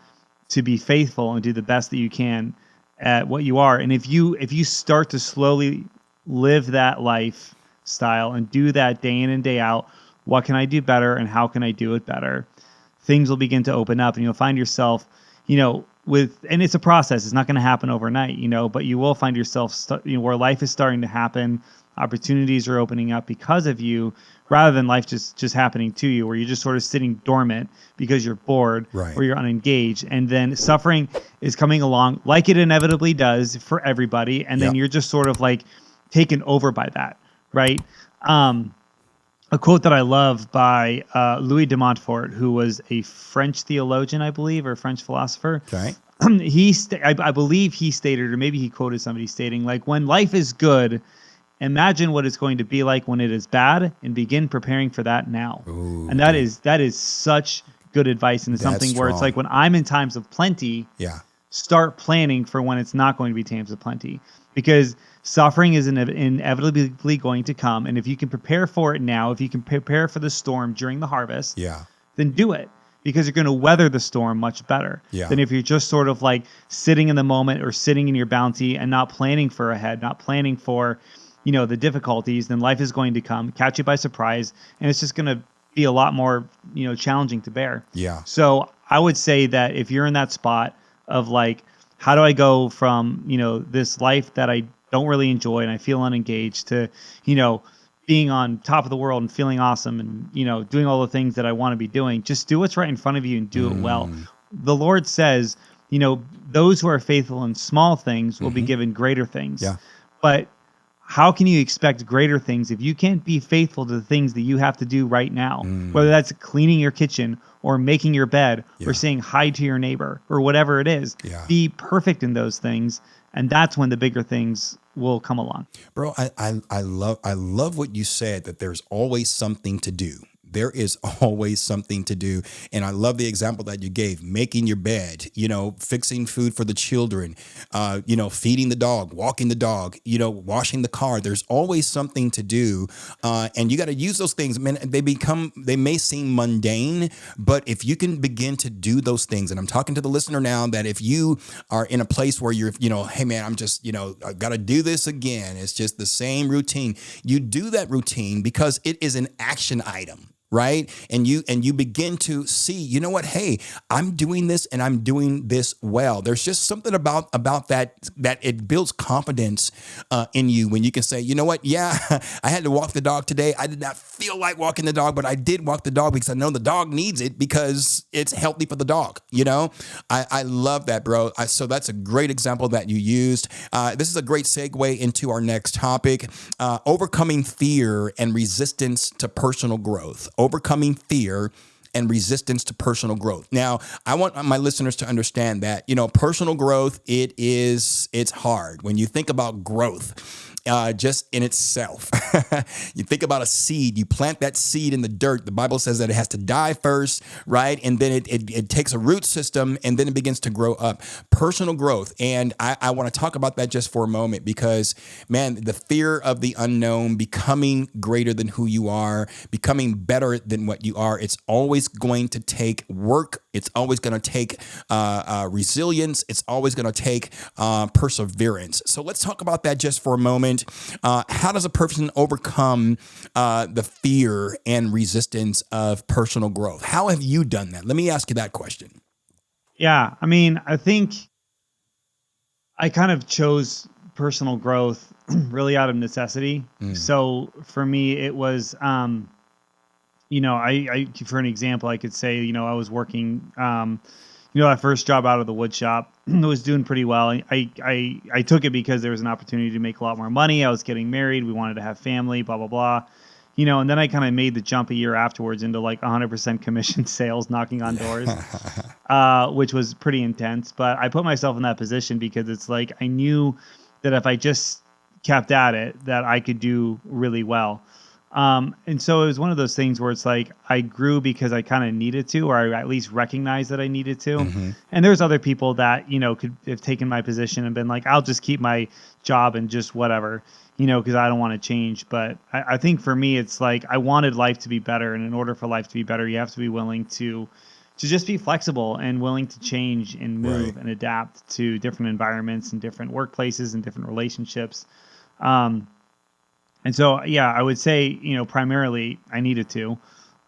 to be faithful and do the best that you can at what you are. And if you start to slowly live that lifestyle and do that day in and day out, what can I do better and how can I do it better? Things will begin to open up, and you'll find yourself, and it's a process. It's not going to happen overnight, but you will find yourself, where life is starting to happen. Opportunities are opening up because of you, rather than life just happening to you, where you're just sort of sitting dormant because you're bored, right, or you're unengaged. And then suffering is coming along, like it inevitably does for everybody. And then you're just sort of like taken over by that, right? A quote that I love by Louis de Montfort, who was a French theologian, I believe, or French philosopher. Okay. I believe he stated, or maybe he quoted somebody stating, like, when life is good, imagine what it's going to be like when it is bad, and begin preparing for that now. Ooh, and that is such good advice, and it's something where it's like, when I'm in times of plenty, start planning for when it's not going to be times of plenty, because suffering is inevitably going to come. And if you can prepare for it now, if you can prepare for the storm during the harvest, then do it, because you're going to weather the storm much better than if you're just sort of like sitting in the moment or sitting in your bounty and not planning for ahead, not planning for, the difficulties. Then life is going to come, catch you by surprise, and it's just going to be a lot more, challenging to bear. Yeah. So I would say that if you're in that spot of like, how do I go from, this life that I don't really enjoy and I feel unengaged to, being on top of the world and feeling awesome and, doing all the things that I want to be doing, just do what's right in front of you and do it well. The Lord says, those who are faithful in small things will be given greater things. Yeah. But how can you expect greater things if you can't be faithful to the things that you have to do right now? Whether that's cleaning your kitchen or making your bed or saying hi to your neighbor or whatever it is. Be perfect in those things, and that's when the bigger things will come along. Bro, I love what you said, that there's always something to do. there is always something to do. And I love the example that you gave, making your bed, fixing food for the children, feeding the dog, walking the dog, washing the car. There's always something to do. And you got to use those things. Man, they may seem mundane, but if you can begin to do those things, and I'm talking to the listener now, that if you are in a place where you're, hey man, I'm just, I got to do this again. It's just the same routine. You do that routine because it is an action item. Right. And you begin to see, you know what? Hey, I'm doing this and I'm doing this well. There's just something about that it builds confidence in you when you can say, you know what? Yeah, I had to walk the dog today. I did not feel like walking the dog, but I did walk the dog because I know the dog needs it because it's healthy for the dog. I love that, bro. So that's a great example that you used. This is a great segue into our next topic, overcoming fear and resistance to personal growth. Overcoming fear and resistance to personal growth. Now, I want my listeners to understand that, personal growth, it's hard. When you think about growth, just in itself, you think about a seed, you plant that seed in the dirt. The Bible says that it has to die first, right? And then it takes a root system and then it begins to grow up. Personal growth. And I want to talk about that just for a moment because, man, the fear of the unknown, becoming greater than who you are, becoming better than what you are, it's always going to take work. It's always going to take resilience. It's always going to take perseverance. So let's talk about that just for a moment. How does a person overcome the fear and resistance of personal growth? How have you done that? Let me ask you that question. Yeah, I mean, I think I kind of chose personal growth really out of necessity. So for me, it was, I for an example, I could say, I was working, that first job out of the wood shop. Was doing pretty well. I took it because there was an opportunity to make a lot more money. I was getting married. We wanted to have family, blah, blah, blah. And then I kind of made the jump a year afterwards into like 100% commission sales, knocking on doors, which was pretty intense. But I put myself in that position because it's like I knew that if I just kept at it, that I could do really well. And so it was one of those things where it's like I grew because I kind of needed to, or I at least recognized that I needed to. Mm-hmm. And there's other people that, could have taken my position and been like, I'll just keep my job and just whatever, because I don't want to change. But I think for me, it's like I wanted life to be better. And in order for life to be better, you have to be willing to just be flexible and willing to change and move and adapt to different environments and different workplaces and different relationships. And so, yeah, I would say, primarily I needed to.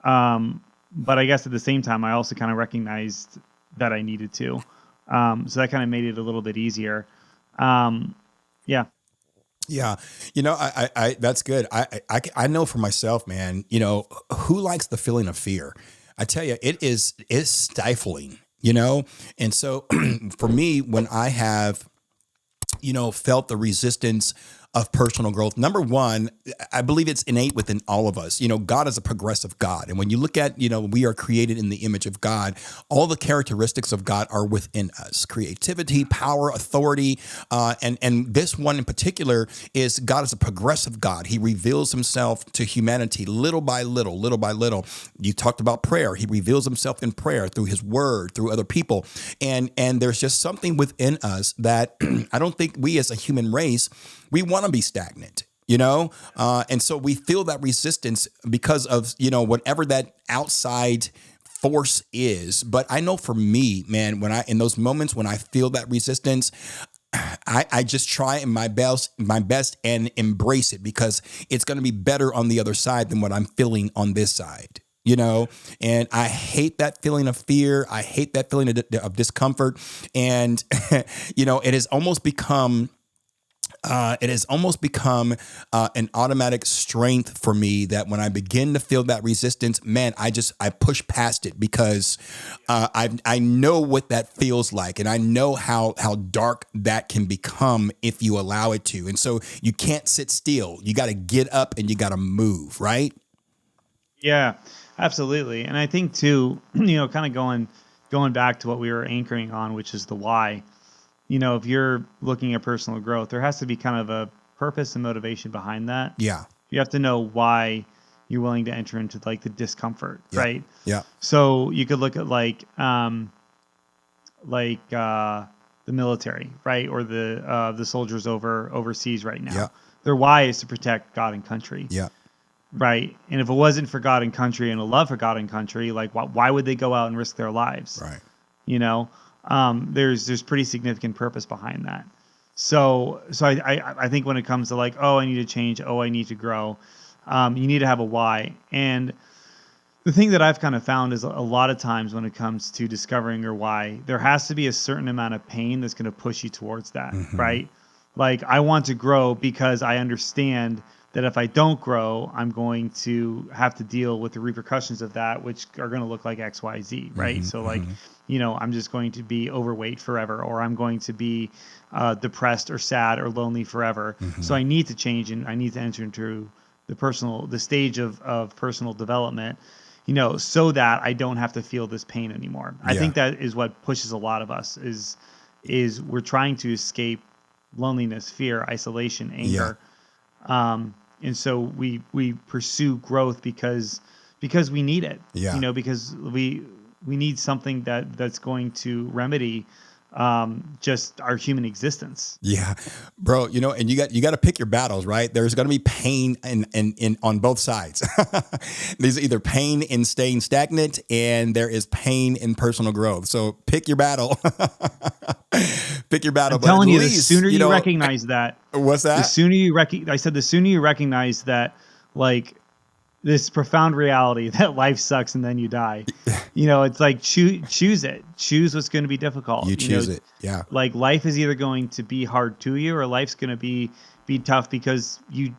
But I guess at the same time, I also kind of recognized that I needed to. So that kind of made it a little bit easier. Yeah. Yeah. I that's good. I know for myself, man, who likes the feeling of fear? I tell you, it's stifling, And so for me, when I have, felt the resistance of personal growth. Number one, I believe it's innate within all of us. God is a progressive God. And when you look at, we are created in the image of God, all the characteristics of God are within us. Creativity, power, authority. And this one in particular is God is a progressive God. He reveals himself to humanity little by little, little by little. You talked about prayer. He reveals himself in prayer through his word, through other people. And there's just something within us that I don't think we as a human race, we want to be stagnant, and so we feel that resistance because of, whatever that outside force is. But I know for me, man, in those moments when I feel that resistance, I just try my best and embrace it because it's going to be better on the other side than what I'm feeling on this side. And I hate that feeling of fear. I hate that feeling of discomfort. And, it has almost become an automatic strength for me that when I begin to feel that resistance, man, I push past it because I know what that feels like, and I know how dark that can become if you allow it to. And so you can't sit still. You got to get up and you got to move, right? Yeah, absolutely. And I think too, kind of going back to what we were anchoring on, which is the why. If you're looking at personal growth, there has to be kind of a purpose and motivation behind that. Yeah. You have to know why you're willing to enter into like the discomfort, Yeah. right? Yeah. So you could look at the military, right? Or the soldiers overseas right now. Yeah. Their why is to protect God and country. Yeah. Right. And if it wasn't for God and country and a love for God and country, like why would they go out and risk their lives? Right. You know, there's pretty significant purpose behind that. So I think when it comes to like, oh, I need to change, oh, I need to grow, you need to have a why. And the thing that I've kind of found is a lot of times when it comes to discovering your why, there has to be a certain amount of pain that's going to push you towards that, right? Like I want to grow because I understand that if I don't grow, I'm going to have to deal with the repercussions of that, which are going to look like X, Y, Z, right? So like, I'm just going to be overweight forever, or I'm going to be depressed or sad or lonely forever. So I need to change, and I need to enter into the stage of personal development, so that I don't have to feel this pain anymore. I think that is what pushes a lot of us is we're trying to escape loneliness, fear, isolation, anger. And so we pursue growth because we need it. Yeah. Because we need something that's going to remedy just our human existence. Yeah, bro. And you got to pick your battles, right? There's going to be pain in on both sides. There's either pain in staying stagnant, and there is pain in personal growth. So pick your battle. Pick your battle. I'm telling you, the least, sooner you recognize that. What's that? The sooner you the sooner you recognize that, like, this profound reality that life sucks and then you die. It's like choose it. Choose what's going to be difficult. You choose it. Yeah. Like life is either going to be hard to you, or life's going to be tough because you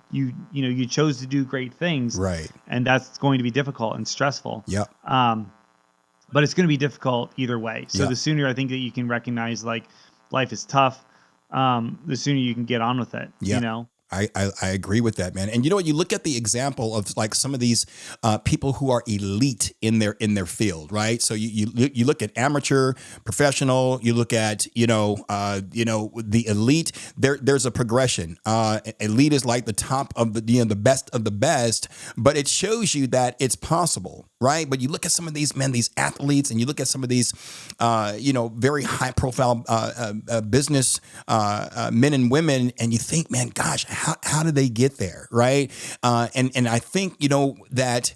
chose to do great things. Right. And that's going to be difficult and stressful. Yep. But it's going to be difficult either way. So the sooner I think that you can recognize like life is tough, the sooner you can get on with it. Yep. I agree with that, man. And you know what? You look at the example of like some of these people who are elite in their field, right? So you look at amateur, professional. You look at the elite. There's a progression. Elite is like the top of the best of the best, but it shows you that it's possible, right? But you look at some of these athletes, and you look at some of these very high profile business men and women, and you think, man, gosh. How did they get there, right? And I think that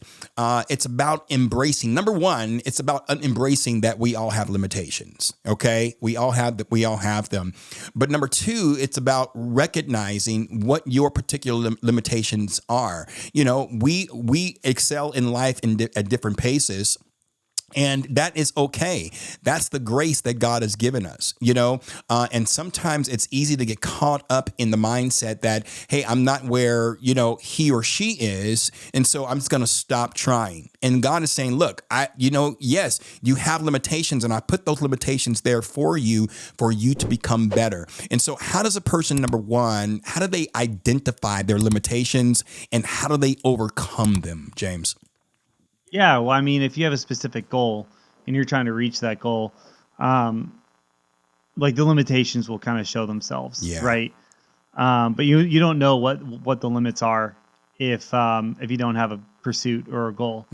it's about embracing. Number one, it's about embracing that we all have limitations. Okay, we all have them. But number two, it's about recognizing what your particular limitations are. We excel in life at different paces. And that is okay. That's the grace that God has given us, and sometimes it's easy to get caught up in the mindset that, hey, I'm not where, he or she is. And so I'm just going to stop trying. And God is saying, look, yes, you have limitations, and I put those limitations there for you to become better. And so how does a person, number one, how do they identify their limitations, and how do they overcome them, James? Yeah, well, I mean, if you have a specific goal and you're trying to reach that goal, like the limitations will kind of show themselves, right? But you don't know what the limits are if you don't have a pursuit or a goal,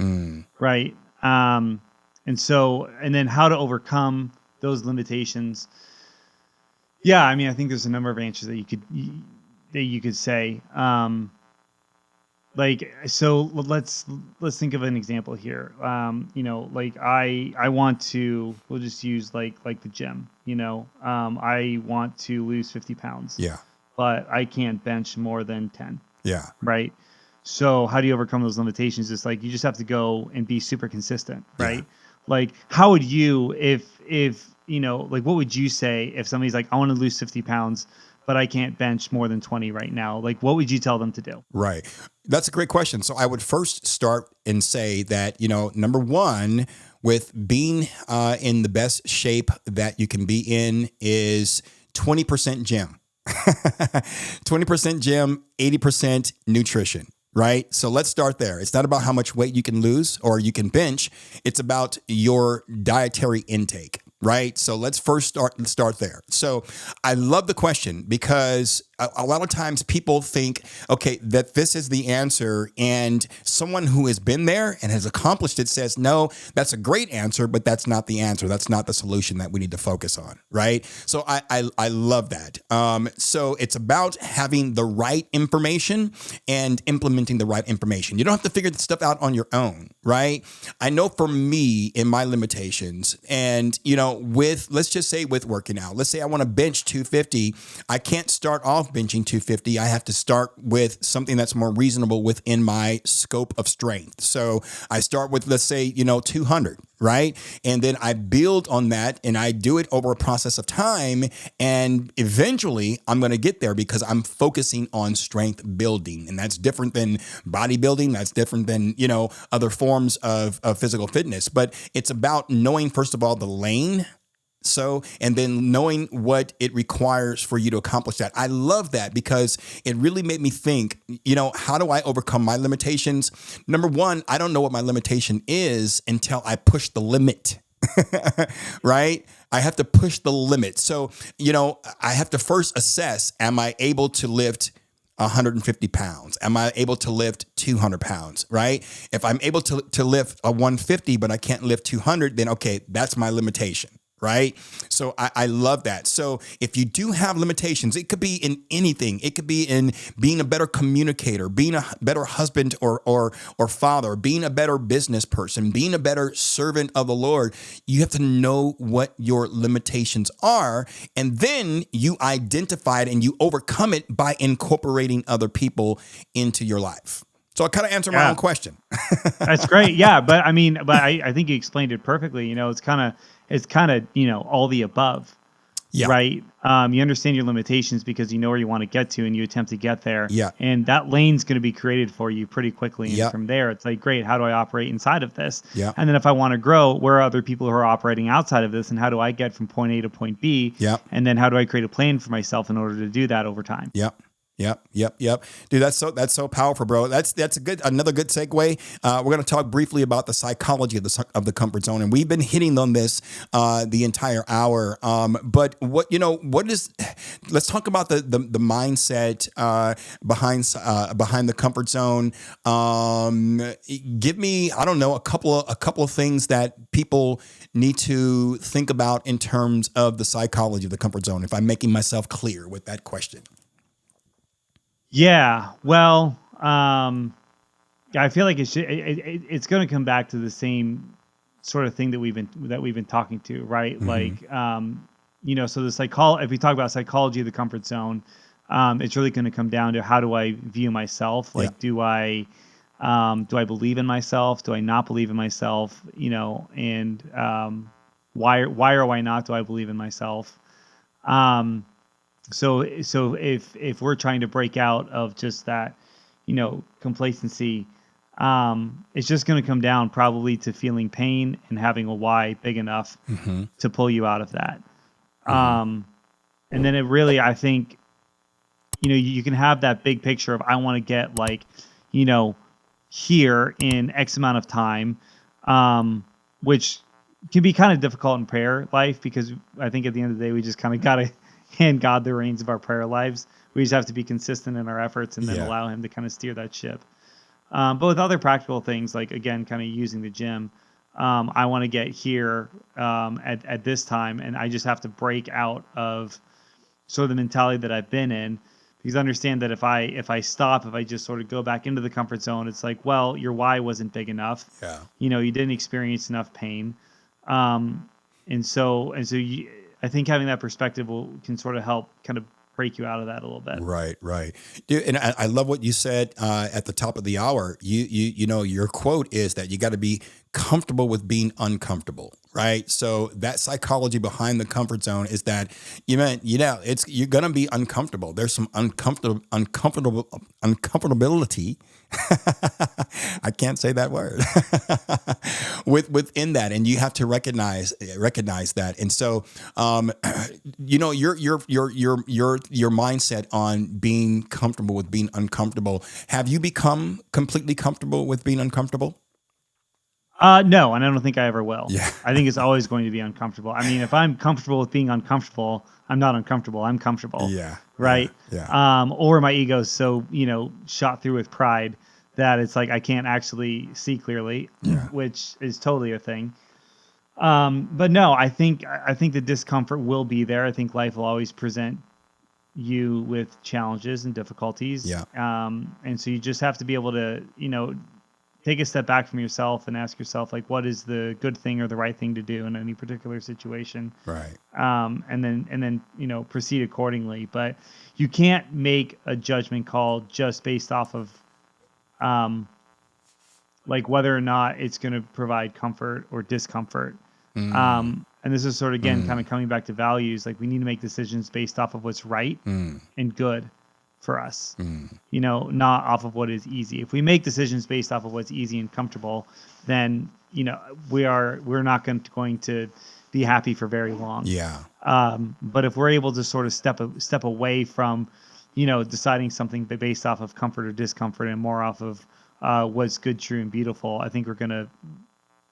right? And then how to overcome those limitations. Yeah, I mean, I think there's a number of answers that you could say. So let's think of an example here. Like I want to, we'll just use like the gym, I want to lose 50 pounds. Yeah. But I can't bench more than 10. Yeah. Right. So how do you overcome those limitations? It's like, you just have to go and be super consistent, right? Yeah. Like, how would you, if like, what would you say if somebody's like, I want to lose 50 pounds, but I can't bench more than 20 right now? Like, what would you tell them to do? Right. That's a great question. So I would first start and say that, number one, with being in the best shape that you can be in is 20% gym, 20% gym, 80% nutrition. Right. So let's start there. It's not about how much weight you can lose or you can bench. It's about your dietary intake. Right. So let's first start there. So I love the question because a lot of times people think, okay, that this is the answer. And someone who has been there and has accomplished it says, no, that's a great answer, but that's not the answer. That's not the solution that we need to focus on. Right. So I love that. So it's about having the right information and implementing the right information. You don't have to figure this stuff out on your own. Right. I know for me in my limitations and, let's just say with working out, let's say I want to bench 250. I can't start off benching 250. I have to start with something that's more reasonable within my scope of strength. So I start with, let's say, 200, right? And then I build on that and I do it over a process of time. And eventually I'm going to get there because I'm focusing on strength building. And that's different than bodybuilding. That's different than, other forms of physical fitness. But it's about knowing, first of all, the lane. So, and then knowing what it requires for you to accomplish that. I love that because it really made me think, how do I overcome my limitations? Number one, I don't know what my limitation is until I push the limit, right? I have to push the limit. So, I have to first assess, am I able to lift 150 pounds? Am I able to lift 200 pounds, right? If I'm able to lift a 150, but I can't lift 200, then okay, that's my limitation. Right. So I love that. So if you do have limitations, it could be in anything. It could be in being a better communicator, being a better husband or father, being a better business person, being a better servant of the Lord. You have to know what your limitations are. And then you identify it and you overcome it by incorporating other people into your life. So I kind of answered my own question. That's great. Yeah. But I think you explained it perfectly. It's kind of, all the above, right? You understand your limitations because you know where you want to get to and you attempt to get there. Yeah. And that lane's going to be created for you pretty quickly. And from there, it's like, great, how do I operate inside of this? Yeah. And then if I want to grow, where are other people who are operating outside of this? And how do I get from point A to point B? Yeah. And then how do I create a plan for myself in order to do that over time? Yeah. Yep. Dude, that's so powerful, bro. That's another good segue. We're going to talk briefly about the psychology of the comfort zone, and we've been hitting on this the entire hour. But let's talk about the mindset behind the comfort zone. Give me, I don't know, a couple of things that people need to think about in terms of the psychology of the comfort zone. If I'm making myself clear with that question. Yeah, well, I feel like it's going to come back to the same sort of thing that we've been talking to, right? Mm-hmm. Like, so if we talk about psychology of the comfort zone, it's really going to come down to how do I view myself? Like, do I believe in myself? Do I not believe in myself? And why or why not do I believe in myself? So if we're trying to break out of just that, complacency, it's just going to come down probably to feeling pain and having a why big enough to pull you out of that. And then it really, I think, you can have that big picture of I want to get like, here in X amount of time, which can be kind of difficult in prayer life because I think at the end of the day, we just kind of got to hand God the reins of our prayer lives. We just have to be consistent in our efforts and then allow him to kind of steer that ship. But with other practical things, like, again, kind of using the gym, I want to get here at this time, and I just have to break out of sort of the mentality that I've been in, because I understand that if I stop, if I just sort of go back into the comfort zone, it's like, well, your why wasn't big enough. Yeah. You didn't experience enough pain. And so I think having that perspective can sort of help kind of break you out of that a little bit. Right. Dude, and I love what you said at the top of the hour. Your quote is that you got to be comfortable with being uncomfortable, right? So that psychology behind the comfort zone is that you're going to be uncomfortable. There's some uncomfortability. I can't say that word within that, and you have to recognize that. And so, your mindset on being comfortable with being uncomfortable. Have you become completely comfortable with being uncomfortable? No, and I don't think I ever will. Yeah. I think it's always going to be uncomfortable. I mean, if I'm comfortable with being uncomfortable, I'm not uncomfortable. I'm comfortable. Yeah. Right. Yeah. Or my ego's so, shot through with pride that it's like I can't actually see clearly, Yeah. which is totally a thing. But no, I think the discomfort will be there. I think life will always present you with challenges and difficulties. Yeah. And so you just have to be able to, take a step back from yourself and ask yourself, like, what is the good thing or the right thing to do in any particular situation? Right. And then proceed accordingly. But you can't make a judgment call just based off of um, like whether or not it's going to provide comfort or discomfort. Mm. And this is sort of again kind Mm. of coming back to values. Like we need to make decisions based off of what's right Mm. and good for us. Mm. Not off of what is easy. If we make decisions based off of what's easy and comfortable, then we're not going to be happy for very long. Yeah. But if we're able to sort of step away from, deciding something based off of comfort or discomfort and more off of what's good, true, and beautiful, I think we're gonna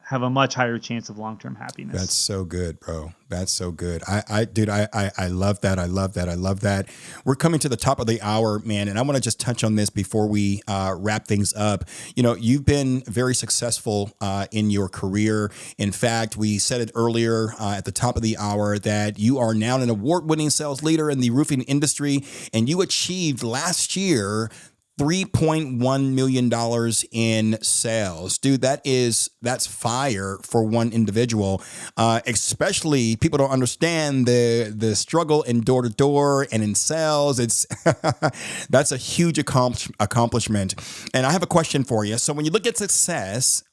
have a much higher chance of long-term happiness. That's so good, bro. That's so good. Dude, I love that. I love that. I love that. We're coming to the top of the hour, man. And I want to just touch on this before we wrap things up. You've been very successful in your career. In fact, we said it earlier at the top of the hour that you are now an award-winning sales leader in the roofing industry. And you achieved last year $3.1 million in sales. Dude, that's fire for one individual. Especially people don't understand the struggle in door to door and in sales. It's that's a huge accomplishment. And I have a question for you. So when you look at success,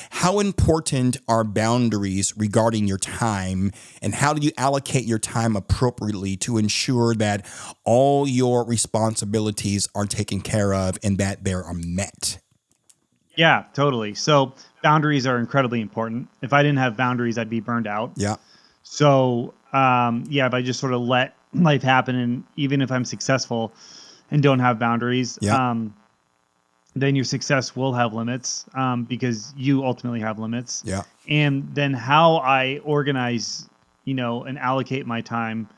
how important are boundaries regarding your time, and how do you allocate your time appropriately to ensure that all your responsibilities are taken care of and that they are met? Yeah, totally. So boundaries are incredibly important. If I didn't have boundaries, I'd be burned out. Yeah. So if I just sort of let life happen, and even if I'm successful and don't have boundaries, Yeah. then your success will have limits, because you ultimately have limits. Yeah. And then how I organize, and allocate my time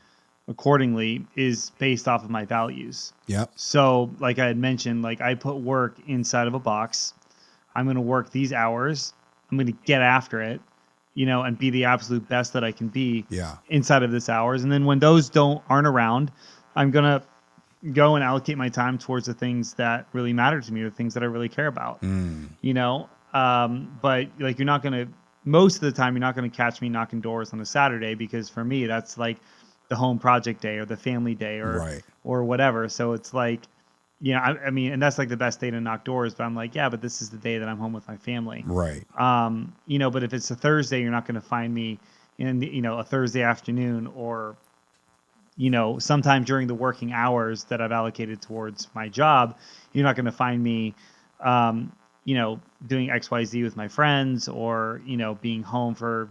accordingly is based off of my values. Yeah. So like I had mentioned, like I put work inside of a box. I'm going to work these hours. I'm going to get after it, and be the absolute best that I can be Yeah. inside of this hours. And then when those aren't around, I'm going to go and allocate my time towards the things that really matter to me, or things that I really care about. Mm. But like most of the time, you're not going to catch me knocking doors on a Saturday, because for me, that's like the home project day or the family day or whatever. So it's like, I mean, and that's like the best day to knock doors, but I'm like, yeah, but this is the day that I'm home with my family. Right. But if it's a Thursday, you're not going to find me in, a Thursday afternoon, or, sometime during the working hours that I've allocated towards my job. You're not going to find me, doing XYZ with my friends, or, being home for,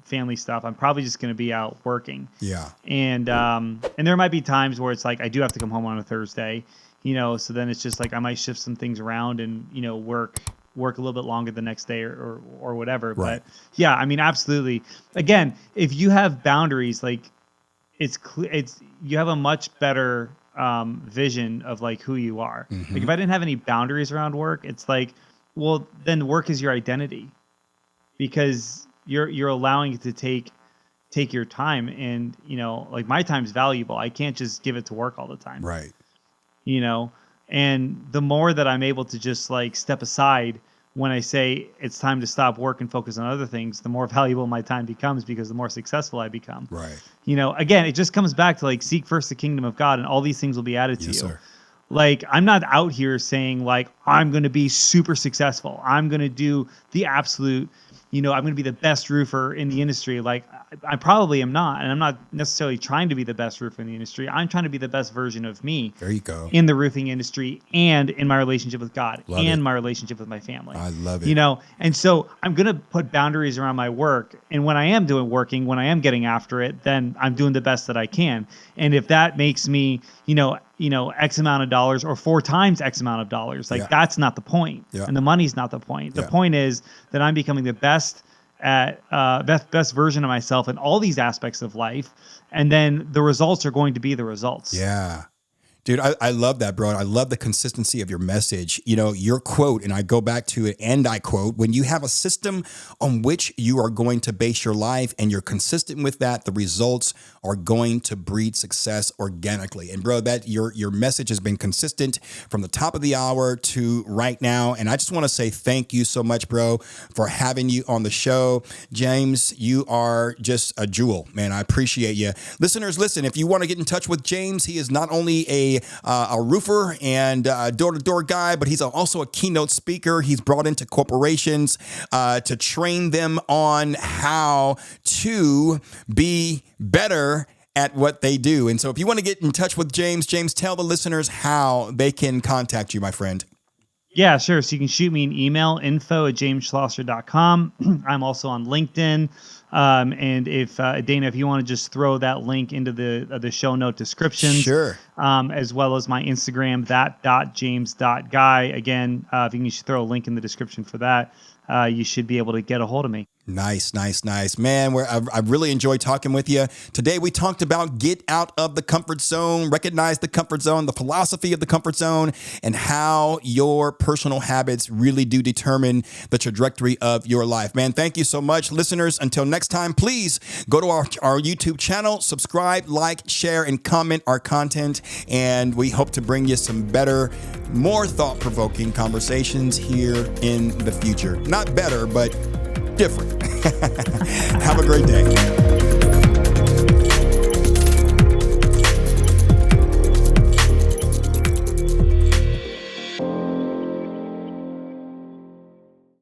family stuff. I'm probably just going to be out working. Yeah. And there might be times where it's like, I do have to come home on a Thursday, so then it's just like, I might shift some things around and, work a little bit longer the next day or whatever. Right. But yeah, I mean, absolutely. Again, if you have boundaries, like you have a much better vision of like who you are. Mm-hmm. Like if I didn't have any boundaries around work, it's like, well, then work is your identity, because you're allowing it to take your time, and like my time's valuable. I can't just give it to work all the time. Right. And the more that I'm able to just like step aside when I say it's time to stop work and focus on other things, the more valuable my time becomes, because the more successful I become. Right. Again, it just comes back to like, seek first the kingdom of God, and all these things will be added to you. Sir. Like, I'm not out here saying like, I'm going to be super successful. I'm going to do the absolute, I'm going to be the best roofer in the industry. Like, I probably am not. And I'm not necessarily trying to be the best roofer in the industry. I'm trying to be the best version of me. There you go. In the roofing industry, and in my relationship with God, Love and it. my relationship with my family. I love it. And so I'm going to put boundaries around my work. And when I am when I am getting after it, then I'm doing the best that I can. And if that makes me, X amount of dollars or 4 times X amount of dollars. Like that's not the point. Yeah. And the money's not the point. The Yeah. point is that I'm becoming the best version of myself in all these aspects of life. And then the results are going to be the results. Yeah. Dude, I love that, bro. I love the consistency of your message. Your quote, and I go back to it and I quote, when you have a system on which you are going to base your life and you're consistent with that, the results are going to breed success organically. And bro, that your message has been consistent from the top of the hour to right now. And I just want to say thank you so much, bro, for having you on the show. James, you are just a jewel, man. I appreciate you. Listeners, listen, if you want to get in touch with James, he is not only a roofer and door-to-door guy, but he's also a keynote speaker. He's brought into corporations to train them on how to be better at what they do. And so if you want to get in touch with James, tell the listeners how they can contact you, my friend. Yeah, sure. So you can shoot me an email, info@jamesschlosser.com. I'm also on LinkedIn. And if Dana, if you want to just throw that link into the show note descriptions, sure. As well as my Instagram, that.james.guy. Again, if you can just throw a link in the description for that, you should be able to get a hold of me. Nice. Man, I've really enjoyed talking with you. Today, we talked about get out of the comfort zone, recognize the comfort zone, the philosophy of the comfort zone, and how your personal habits really do determine the trajectory of your life. Man, thank you so much. Listeners, until next time, please go to our YouTube channel, subscribe, like, share, and comment our content. And we hope to bring you some better, more thought-provoking conversations here in the future. Not better, but different. Have a great day.